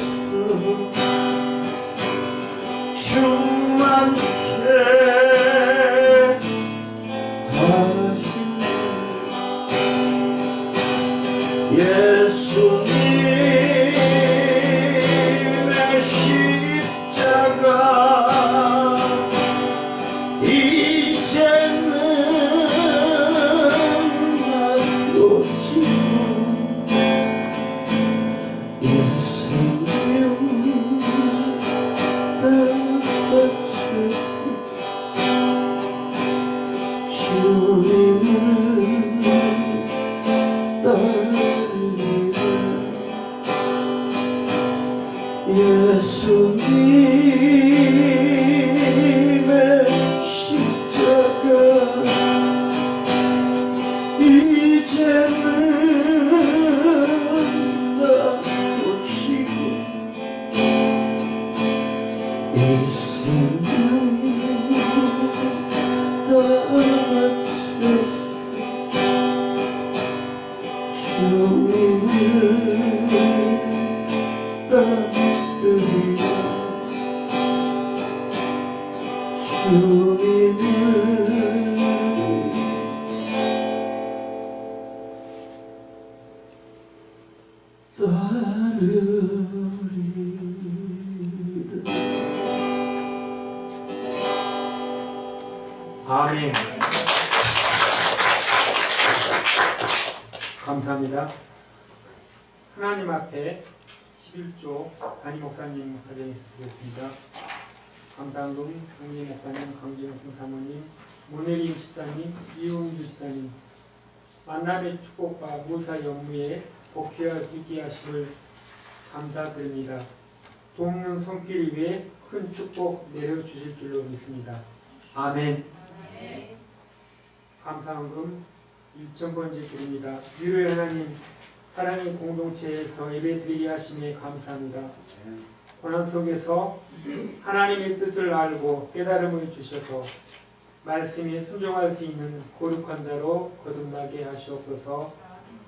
Speaker 2: 충만케 하시네. 예수님의 십자가 이제는 나도 지고 이 생명 다 바쳤어. 주님을 따르리라. 예수님의 십자가 이제는 나도 지고 이 생명 다 바쳤어. 주님을 따르리라. 주님을 따르리라.
Speaker 1: 아멘. 감사합니다. 하나님 앞에 11조 담임 목사님 사정이 드렸습니다. 감당동 동리 목사님, 강진성 사모님, 문혜림 집사님, 이웅주 집사님, 만남의 축복과 무사 영무에 복귀할 수 있게 하심을 감사드립니다. 돕는 손길 위에 큰 축복 내려주실 줄로 믿습니다. 아멘. 감사헌금 1,000번째 드립니다. 위로의 하나님, 사랑의 공동체에서 예배드리게 하심에 감사합니다. 고난 속에서 하나님의 뜻을 알고 깨달음을 주셔서 말씀에 순종할 수 있는 거룩한 자로 거듭나게 하시옵소서.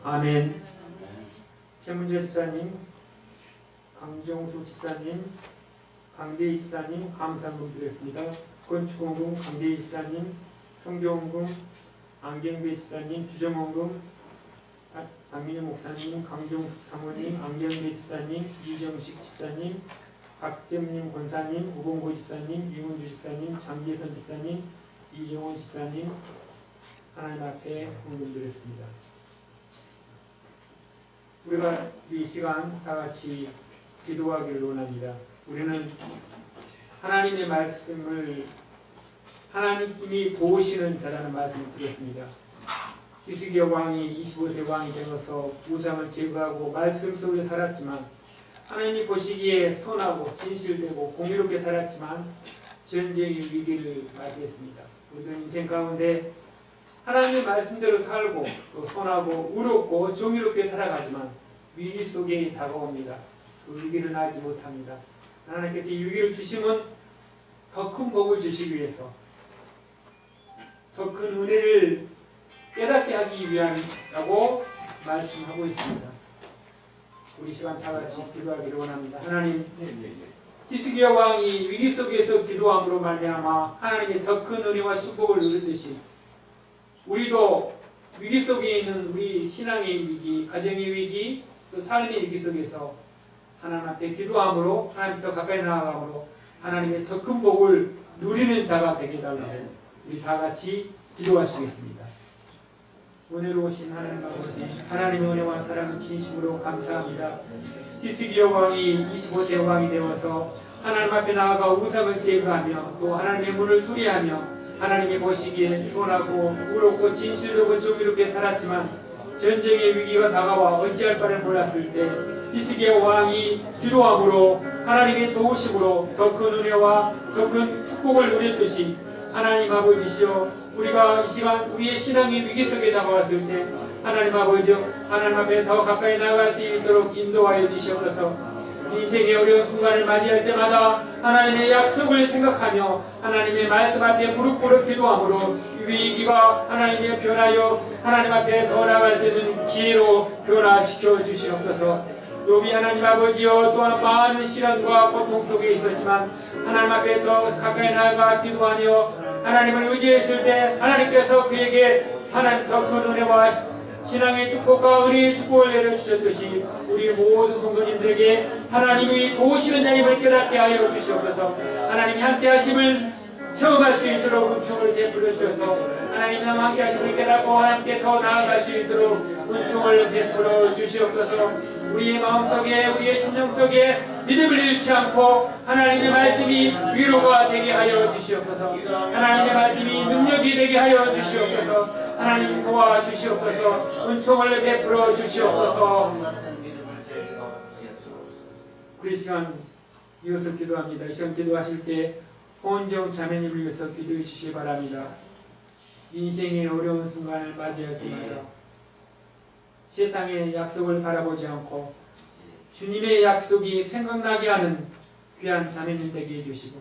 Speaker 1: 아멘. 최문재 집사님, 강정수 집사님, 강대희 집사님 감사금 드렸습니다. 건축원금 강대희 집사님, 성교원금 안경배 집사님, 주정원금 박민희 목사님, 강종숙 사모님, 안경배 집사님, 이정식 집사님, 박정림 권사님, 우봉고 집사님, 이문주 집사님, 장재선 집사님, 이종원 집사님 하나님 앞에 헌금드렸습니다. 우리가 이 시간 다 같이 기도하기를 원합니다. 우리는 하나님의 말씀을 하나님이 도우시는 자라는 말씀을 드렸습니다. 히스기야 왕이 25세 왕이 되어서 우상을 제거하고 말씀 속에 살았지만 하나님이 보시기에 선하고 진실되고 공의롭게 살았지만 전쟁의 위기를 맞이했습니다. 우리도 인생 가운데 하나님의 말씀대로 살고 또 선하고 의롭고 정의롭게 살아가지만 위기 속에 다가옵니다. 그 위기를 알지 못합니다. 하나님께서 이 위기를 주심은 더 큰 복을 주시기 위해서 더 큰 은혜를 깨닫게 하기 위함이라고 말씀하고 있습니다. 우리 시간 다 같이 기도하기를 원합니다. 하나님, 히스기야 왕이 위기 속에서 기도함으로 말미암아 하나님의 더 큰 은혜와 축복을 누리듯이 우리도 위기 속에 있는 우리 신앙의 위기, 가정의 위기, 또 삶의 위기 속에서 하나님 앞에 기도함으로 하나님 더 가까이 나아감으로 하나님의 더 큰 복을 누리는 자가 되게 해달라고 우리 다 같이 기도하시겠습니다. 은혜로우신 하나님 아버지, 하나님의 은혜와 사랑을 진심으로 감사합니다. 히스기야 왕이 25세 왕이 되어서 하나님 앞에 나아가 우상을 제거하며 또 하나님의 문을 수리하며 하나님이 보시기에 선하고 의롭고 진실되고 정의롭게 살았지만 전쟁의 위기가 다가와 어찌할 바를 몰랐을 때 히스기야 왕이 기도함으로 하나님의 도우심으로 더 큰 은혜와 더 큰 축복을 누렸듯이 하나님 아버지시여 우리가 이 시간 우리의 신앙의 위기 속에 다가왔을 때 하나님 아버지 하나님 앞에 더 가까이 나아갈 수 있도록 인도하여 주시옵소서. 인생의 어려운 순간을 맞이할 때마다 하나님의 약속을 생각하며 하나님의 말씀 앞에 무릎 꿇어 기도함으로 위기가 하나님의 변하여 하나님 앞에 더 나아갈 수 있는 기회로 변화시켜 주시옵소서. 욥이 하나님 아버지여 또한 많은 시련과 고통 속에 있었지만 하나님 앞에 더 가까이 나아가 기도하며 하나님을 의지했을 때 하나님께서 그에게 하나님 더 큰 은혜와 신앙의 축복과 은혜의 축복을 내려주셨듯이 우리 모든 성도님들에게 하나님이 도우시는 자임을 깨닫게 하여 주시옵소서. 하나님이 함께 하심을 체험할 수 있도록 은총을 베풀어 주셔서 하나님과 함께 하심을 깨닫고 함께 더 나아갈 수 있도록 은총을 베풀어 주시옵소서. 우리의 마음속에 우리의 심령 속에 믿음을 잃지 않고 하나님의 말씀이 위로가 되게 하여 주시옵소서. 하나님의 말씀이 능력이 되게 하여 주시옵소서. 하나님 도와주시옵소서. 은총을 베풀어 주시옵소서. 우리 시간 이어서 기도합니다. 이 시간 기도하실 때 홍은정 자매님을 위해서 기도해 주시기 바랍니다. 인생의 어려운 순간을 맞이할 때마다 세상의 약속을 바라보지 않고 주님의 약속이 생각나게 하는 귀한 자매님 되게 해주시고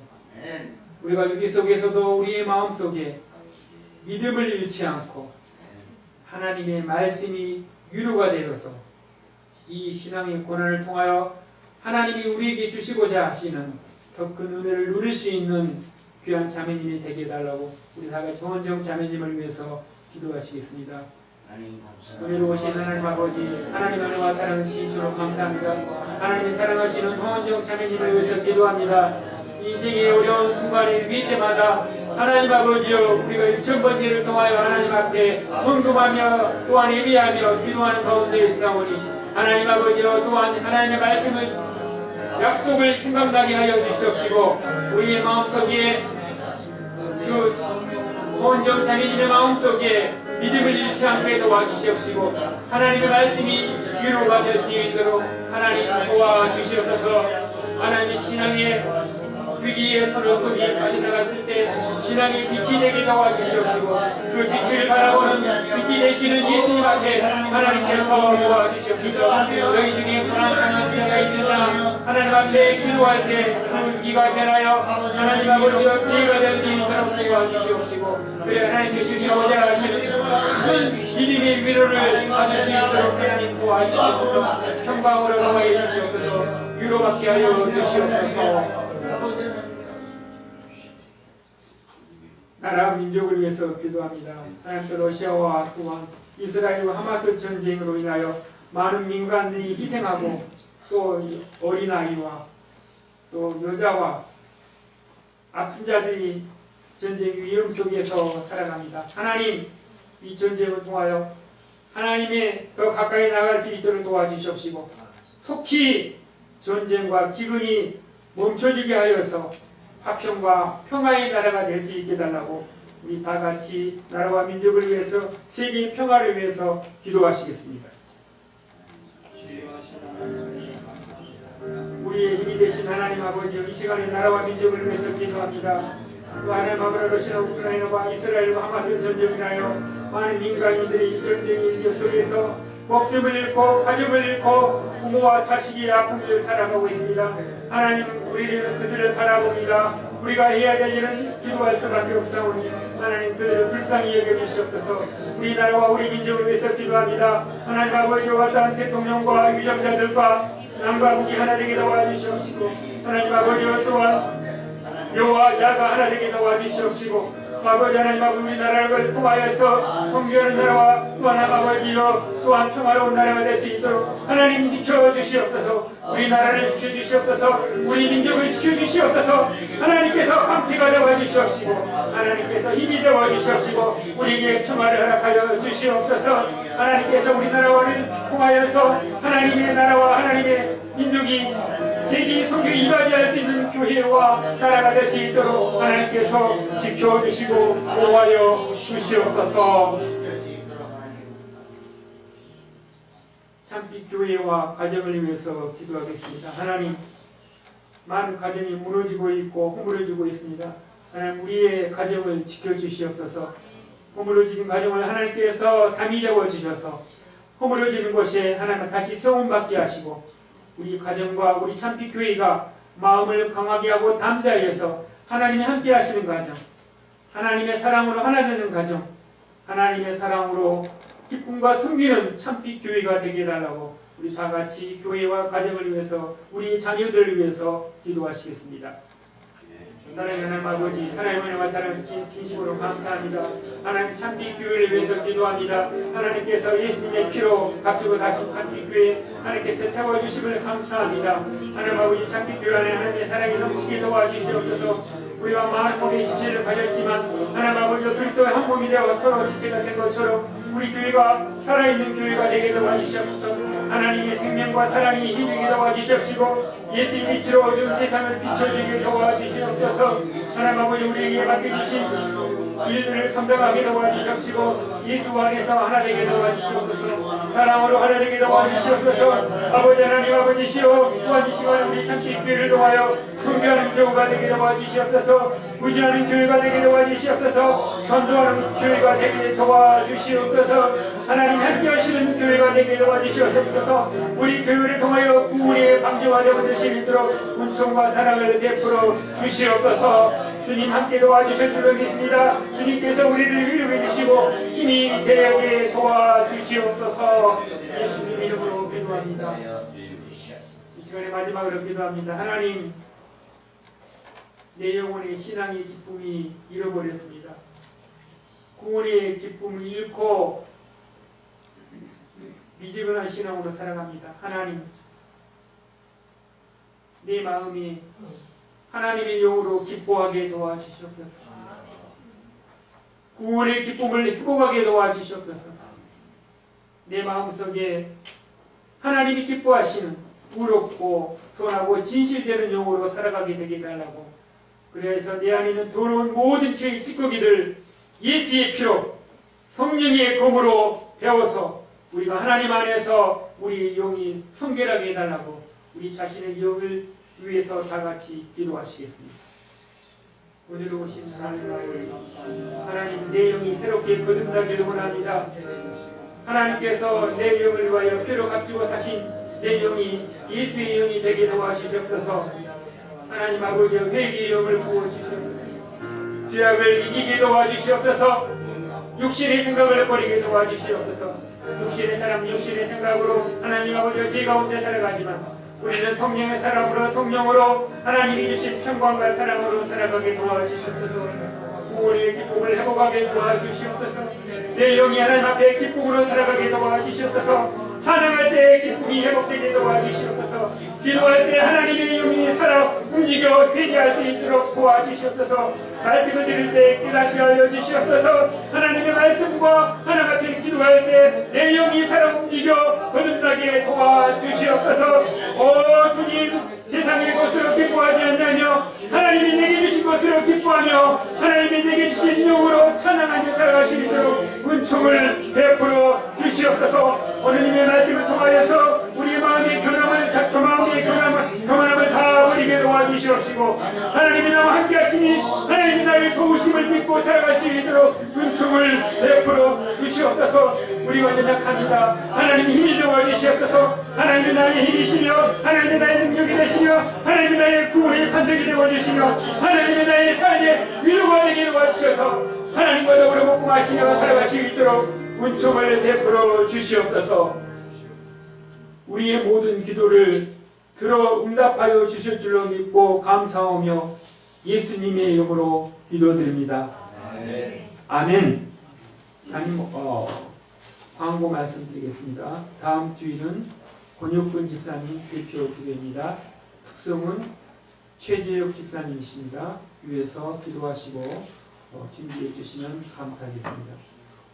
Speaker 1: 우리가 위기 속에서도 우리의 마음속에 믿음을 잃지 않고 하나님의 말씀이 위로가 되어서 이 신앙의 고난을 통하여 하나님이 우리에게 주시고자 하시는 더 큰 은혜를 누릴 수 있는 귀한 자매님이 되게 해달라고 우리 다같이 홍은정 자매님을 위해서 기도하시겠습니다. 은혜로우신 하나님 아버지, 하나님 은혜와 사랑을 진심으로 감사합니다. 하나님이 사랑하시는 홍은정 자매님을 위해서 기도합니다. 인생의 어려운 순간에 위기 때마다 하나님 아버지여 우리가 1000번째를 통하여 하나님 앞에 헌금하며 또한 예비하며 기도하는 가운데 있사오니 하나님 아버지여 또한 하나님의 말씀을 약속을 생각나게 하여 주시옵시고 우리의 마음속에 그 홍은정 자매님의 마음속에 믿음을 잃지 않게 도와주시옵시고 하나님의 말씀이 위로가 될 수 있도록 하나님 도와주시옵소서. 하나님의 신앙의 위기의 선을 속에 빠져나갔을 때 신앙의 빛이 되게 도와주시옵시고 그 빛을 바라보는 빛이 되시는 예수님 앞에 하나님께서 도와주시옵소서. 너희 중에 불안한 자가 있느냐 하나님 앞에 기도할 때 그 기가 변하여 하나님 아버지와 기회가 될 수 있도록 도와주시옵시고 그래 하나님께 주시고자 하시는 큰 믿음의 위로를 받을 수 있도록 하나님 도와주시옵소서. 평강으로 도와해 주시옵소서. 위로받게 하여 주시옵소서. 나라 민족을 위해서 기도합니다. 하나님께 러시아와 또한 이스라엘과 하마스 전쟁으로 인하여 많은 민간들이 희생하고 또 어린아이와 또 여자와 아픈 자들이 전쟁 위험 속에서 살아갑니다. 하나님 이 전쟁을 통하여 하나님의 더 가까이 나갈 수 있도록 도와주시옵시고 속히 전쟁과 기근이 멈춰지게 하여서 화평과 평화의 나라가 될 수 있게 달라고 우리 다 같이 나라와 민족을 위해서 세계의 평화를 위해서 기도하시겠습니다. 우리의 힘이 되신 하나님 아버지 이 시간에 나라와 민족을 위해서 기도합니다. 또 하나님 아버지 러시아 우크라이나와 이스라엘과 하마스 전쟁이나요 많은 민간인들이 이 전쟁의 속에서 목숨을 잃고 가족을 잃고 부모와 자식이 아픔을 살아가고 있습니다. 하나님 우리는 그들을 바라봅니다. 우리가 해야 될 일은 기도할 수밖에 없사오니 하나님 그들을 불쌍히 여겨주시옵소서. 우리나라와 우리 민족을 위해서 기도합니다. 하나님 아버지와 또한 대통령과 유정자들과 남과 북이 하나 되게 도와주시옵시고 하나님 아버지와 또한 여호와 야가 하나 되게 도와주시옵시고 아버지 하나님 아버지 우리나라를 통하여서 성교하는 나라와 또한 아버지여 또한 평화로운 나라가 될 수 있도록 하나님 지켜주시옵소서. 우리나라를 지켜주시옵소서. 우리 민족을 지켜주시옵소서. 하나님께서 방패가 되어주시옵시고 하나님께서 힘이 되어주시옵시고 우리에게 평화를 허락하여 주시옵소서. 하나님께서 우리나라와를 통하여서 하나님의 나라와 하나님의 민족이 세계 선교에 이바지할 수 있는 교회와 나라가 될 수 있도록 하나님께서 지켜주시고 보호하여 주시옵소서. 참빛 교회와 가정을 위해서 기도하겠습니다. 하나님 많은 가정이 무너지고 있고 허물어지고 있습니다. 하나님 우리의 가정을 지켜주시옵소서. 허물어지는 가정을 하나님께서 담이 되어주셔서 허물어지는 곳에 하나님 다시 세움받게 하시고 우리 가정과 우리 참빛 교회가 마음을 강하게 하고 담대하여서 하나님이 함께 하시는 가정, 하나님의 사랑으로 하나 되는 가정, 하나님의 사랑으로 기쁨과 섬기는 참빛 교회가 되게 해달라고 우리 다 같이 교회와 가정을 위해서 우리 자녀들을 위해서 기도하시겠습니다. 사랑하는 하나님 아버지, 하나님의 은혜와 사랑을 진심으로 감사합니다. 하나님 참빛 교회를 위해서 기도합니다. 하나님께서 예수님의 피로 값주고 다신 참빛 교회 하나님께서 세워주심을 감사합니다. 하나님 아버지 참빛 교회 안에 하나님의 사랑이 넘치게 도와주시옵소서. 우리가 많은 몸의 지체를 가졌지만 하나님 아버지가 그리스도의 한 몸이 되어 서로 지체가 된 것처럼 우리 교회가 살아있는 교회가 되게 도와주시옵소서. 하나님의 생명과 사랑이 힘있게 도와주시옵시고 예수의 빛으로 어두운 세상을 비춰주게 도와주시옵소서. 하나님 아버지 우리에게 맡겨주신 일들을 감당하게 도와주시옵시고 예수 안에서 하나 되게 도와주시옵소서. 사랑으로 하나 되게 도와주시옵소서. 아버지 하나님 아버지시오 또한 이 시간에 우리 참빛 교회를 도와여 성교하는 교회가 되게 도와주시옵소서. 부지하는 교회가 되게 도와주시옵소서. 전도하는 교회가 되게 도와주시옵소서. 하나님 함께 하시는 교회가 되게 도와주시옵소서. 우리 교회를 통하여 구원의 방주가 되어줄 수 있도록 은총과 사랑을 베풀어 주시옵소서. 주님 함께 도와주실 줄 믿습니다. 주님께서 우리를 위로해 주시고 힘이 되게 도와주시옵소서. 예수님 이름으로 기도합니다. 이 시간에 마지막으로 기도합니다. 하나님 내 영혼의 신앙의 기쁨이 잃어버렸습니다. 구원의 기쁨을 잃고 미지근한 신앙으로 살아갑니다. 하나님 내 마음이 하나님의 영으로 기뻐하게 도와주시옵소서. 구원의 기쁨을 회복하게 도와주시옵소서. 내 마음속에 하나님이 기뻐하시는 의롭고 선하고 진실되는 영으로 살아가게 되게 달라고 그래서 내 안에 있는 더러운 모든 죄의 찌꺼기들 예수의 피로 성령의 검으로 배워서 우리가 하나님 안에서 우리 영이 성결하게 해달라고 우리 자신의 영을 위해서 다 같이 기도하시겠습니다. 오늘 오신 하나님 아버지, 하나님 내 영이 새롭게 거듭나기를 원합니다. 하나님께서 내 영을 위하여 피로 값주고 사신 내 영이 예수의 영이 되게 도와주시옵소서. 하나님 아버지 회개의 영을 부어주시옵소서. 죄악을 이기게 도와주시옵소서. 육신의 생각을 버리게 도와주시옵소서. 육신의 사람 육신의 생각으로 하나님 아버지 죄 가운데 살아가지만 우리는 성령의 사람으로 성령으로 하나님이 주신 평강과 사랑으로 살아가게 도와주시옵소서. 구원의 기쁨을 회복하게 도와주시옵소서. 내 영이 하나님 앞에 기쁨으로 살아가게 도와주시옵소서. 찬양할 때 기쁨이 회복되게 도와주시옵소서. 기도할 때 하나님의 영이 살아 움직여 회개할 수 있도록 도와주시옵소서. 말씀을 드릴 때 깨닫게 하여 주시옵소서. 하나님의 말씀과 하나님 앞에 기도할 때 내 영이 살아 움직여 거듭나게 도와주시옵소서. 오 주님, 세상의 것으로 기뻐하지 않냐며 하나님이 내게 주신 것으로 기뻐하며 하나님이 내게 주신 영으로 찬양하며 살아가시도록 은총을 베풀어 주시옵소서. 오늘님의 말씀을 통하여서 우리 마음의 교만함을 다 버리게 도와주시옵시고 하나님이 나와 함께 하시니 하나님이 나를 도우심을 믿고 살아갈 수 있도록 은총을 베풀어 주시옵소서. 우리가 연약합니다. 하나님이 힘이 되어 주시옵소서. 하나님이 나의 힘이시며 하나님이 나의 능력이 되시며 하나님이 나의 구원의 반석이 되어 주시며 하나님이 나의 삶의 위로가 되게 도와주셔서 하나님과 더불어 먹고 마시며 살아갈 수 있도록 은총을 베풀어 주시옵소서. 우리의 모든 기도를 들어 응답하여 주실 줄로 믿고 감사하며 예수님의 이름으로 기도드립니다. 아멘. 광고 말씀드리겠습니다. 다음 주일은 권혁근 집사님 대표 기도입니다. 특성은 최재혁 집사님이십니다. 위에서 기도하시고 준비해 주시면 감사하겠습니다.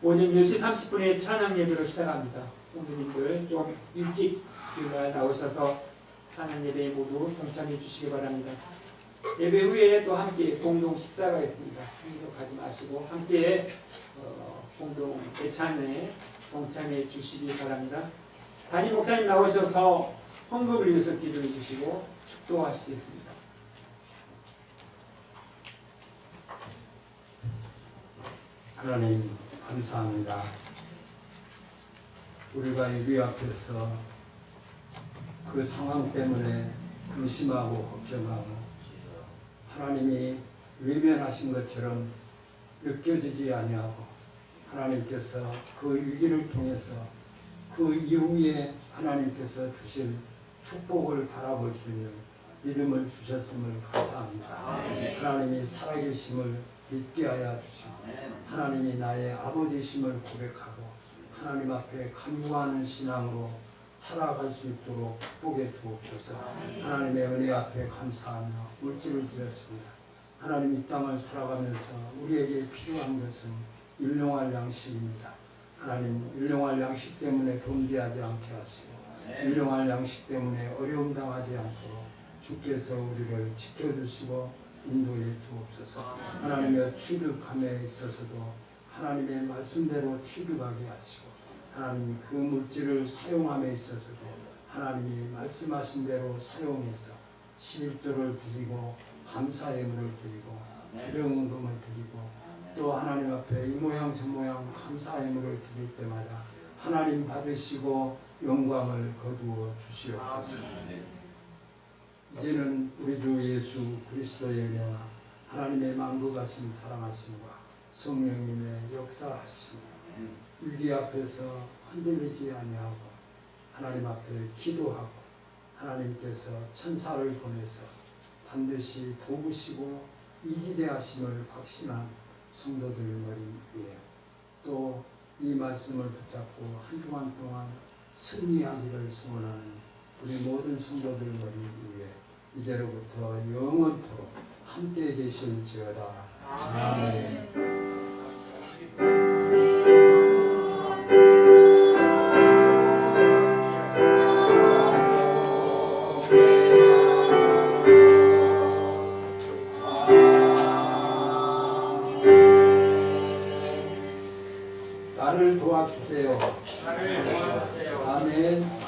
Speaker 1: 오전 10시 30분에 찬양 예배를 시작합니다. 성도님들 좀 일찍 나오셔서 찬양 예배에 모두 동참해 주시기 바랍니다. 예배 후에 또 함께 공동 식사가 있습니다. 참석하지 마시고 함께 공동 대찬에 동참해 주시기 바랍니다. 담임 목사님 나오셔서 헌금을 위해서 기도해 주시고 축도하시겠습니다.
Speaker 4: 하나님 감사합니다. 우리가 이 앞에서 그 상황 때문에 근심하고 걱정하고 하나님이 외면하신 것처럼 느껴지지 아니하고 하나님께서 그 위기를 통해서 그 이후에 하나님께서 주실 축복을 바라볼 수 있는 믿음을 주셨음을 감사합니다. 하나님이 살아계심을 믿게 하여 주시고 하나님이 나의 아버지심을 고백하고 하나님 앞에 간구하는 신앙으로 살아갈 수 있도록 축복해 주옵소서. 하나님의 은혜 앞에 감사하며 물질을 드렸습니다. 하나님 이 땅을 살아가면서 우리에게 필요한 것은 일용할 양식입니다. 하나님 일용할 양식 때문에 범죄하지 않게 하시고 일용할 양식 때문에 어려움 당하지 않도록 주께서 우리를 지켜주시고 인도해 주옵소서. 하나님의 취득함에 있어서도 하나님의 말씀대로 취득하게 하시고 하나님 그 물질을 사용함에 있어서도 하나님이 말씀하신 대로 사용해서 11조를 드리고 감사의 예물을 드리고 주령금을 드리고 또 하나님 앞에 이 모양 저 모양 감사의 예물을 드릴 때마다 하나님 받으시고 영광을 거두어 주시옵소서. 이제는 우리 주 예수 그리스도의 은혜와 하나님의 만국하신 사랑하심과 성령님의 역사하심 위기 앞에서 흔들리지 아니하고 하나님 앞에 기도하고 하나님께서 천사를 보내서 반드시 도우시고 이기게 하심을 확신한 성도들 머리 위에 또 이 말씀을 붙잡고 한 주간 동안 승리하기를 소원하는 우리 모든 성도들 머리 위에 이제로부터 영원토록 함께 계실지어다. 아멘. 나를 도와주세요. 아멘.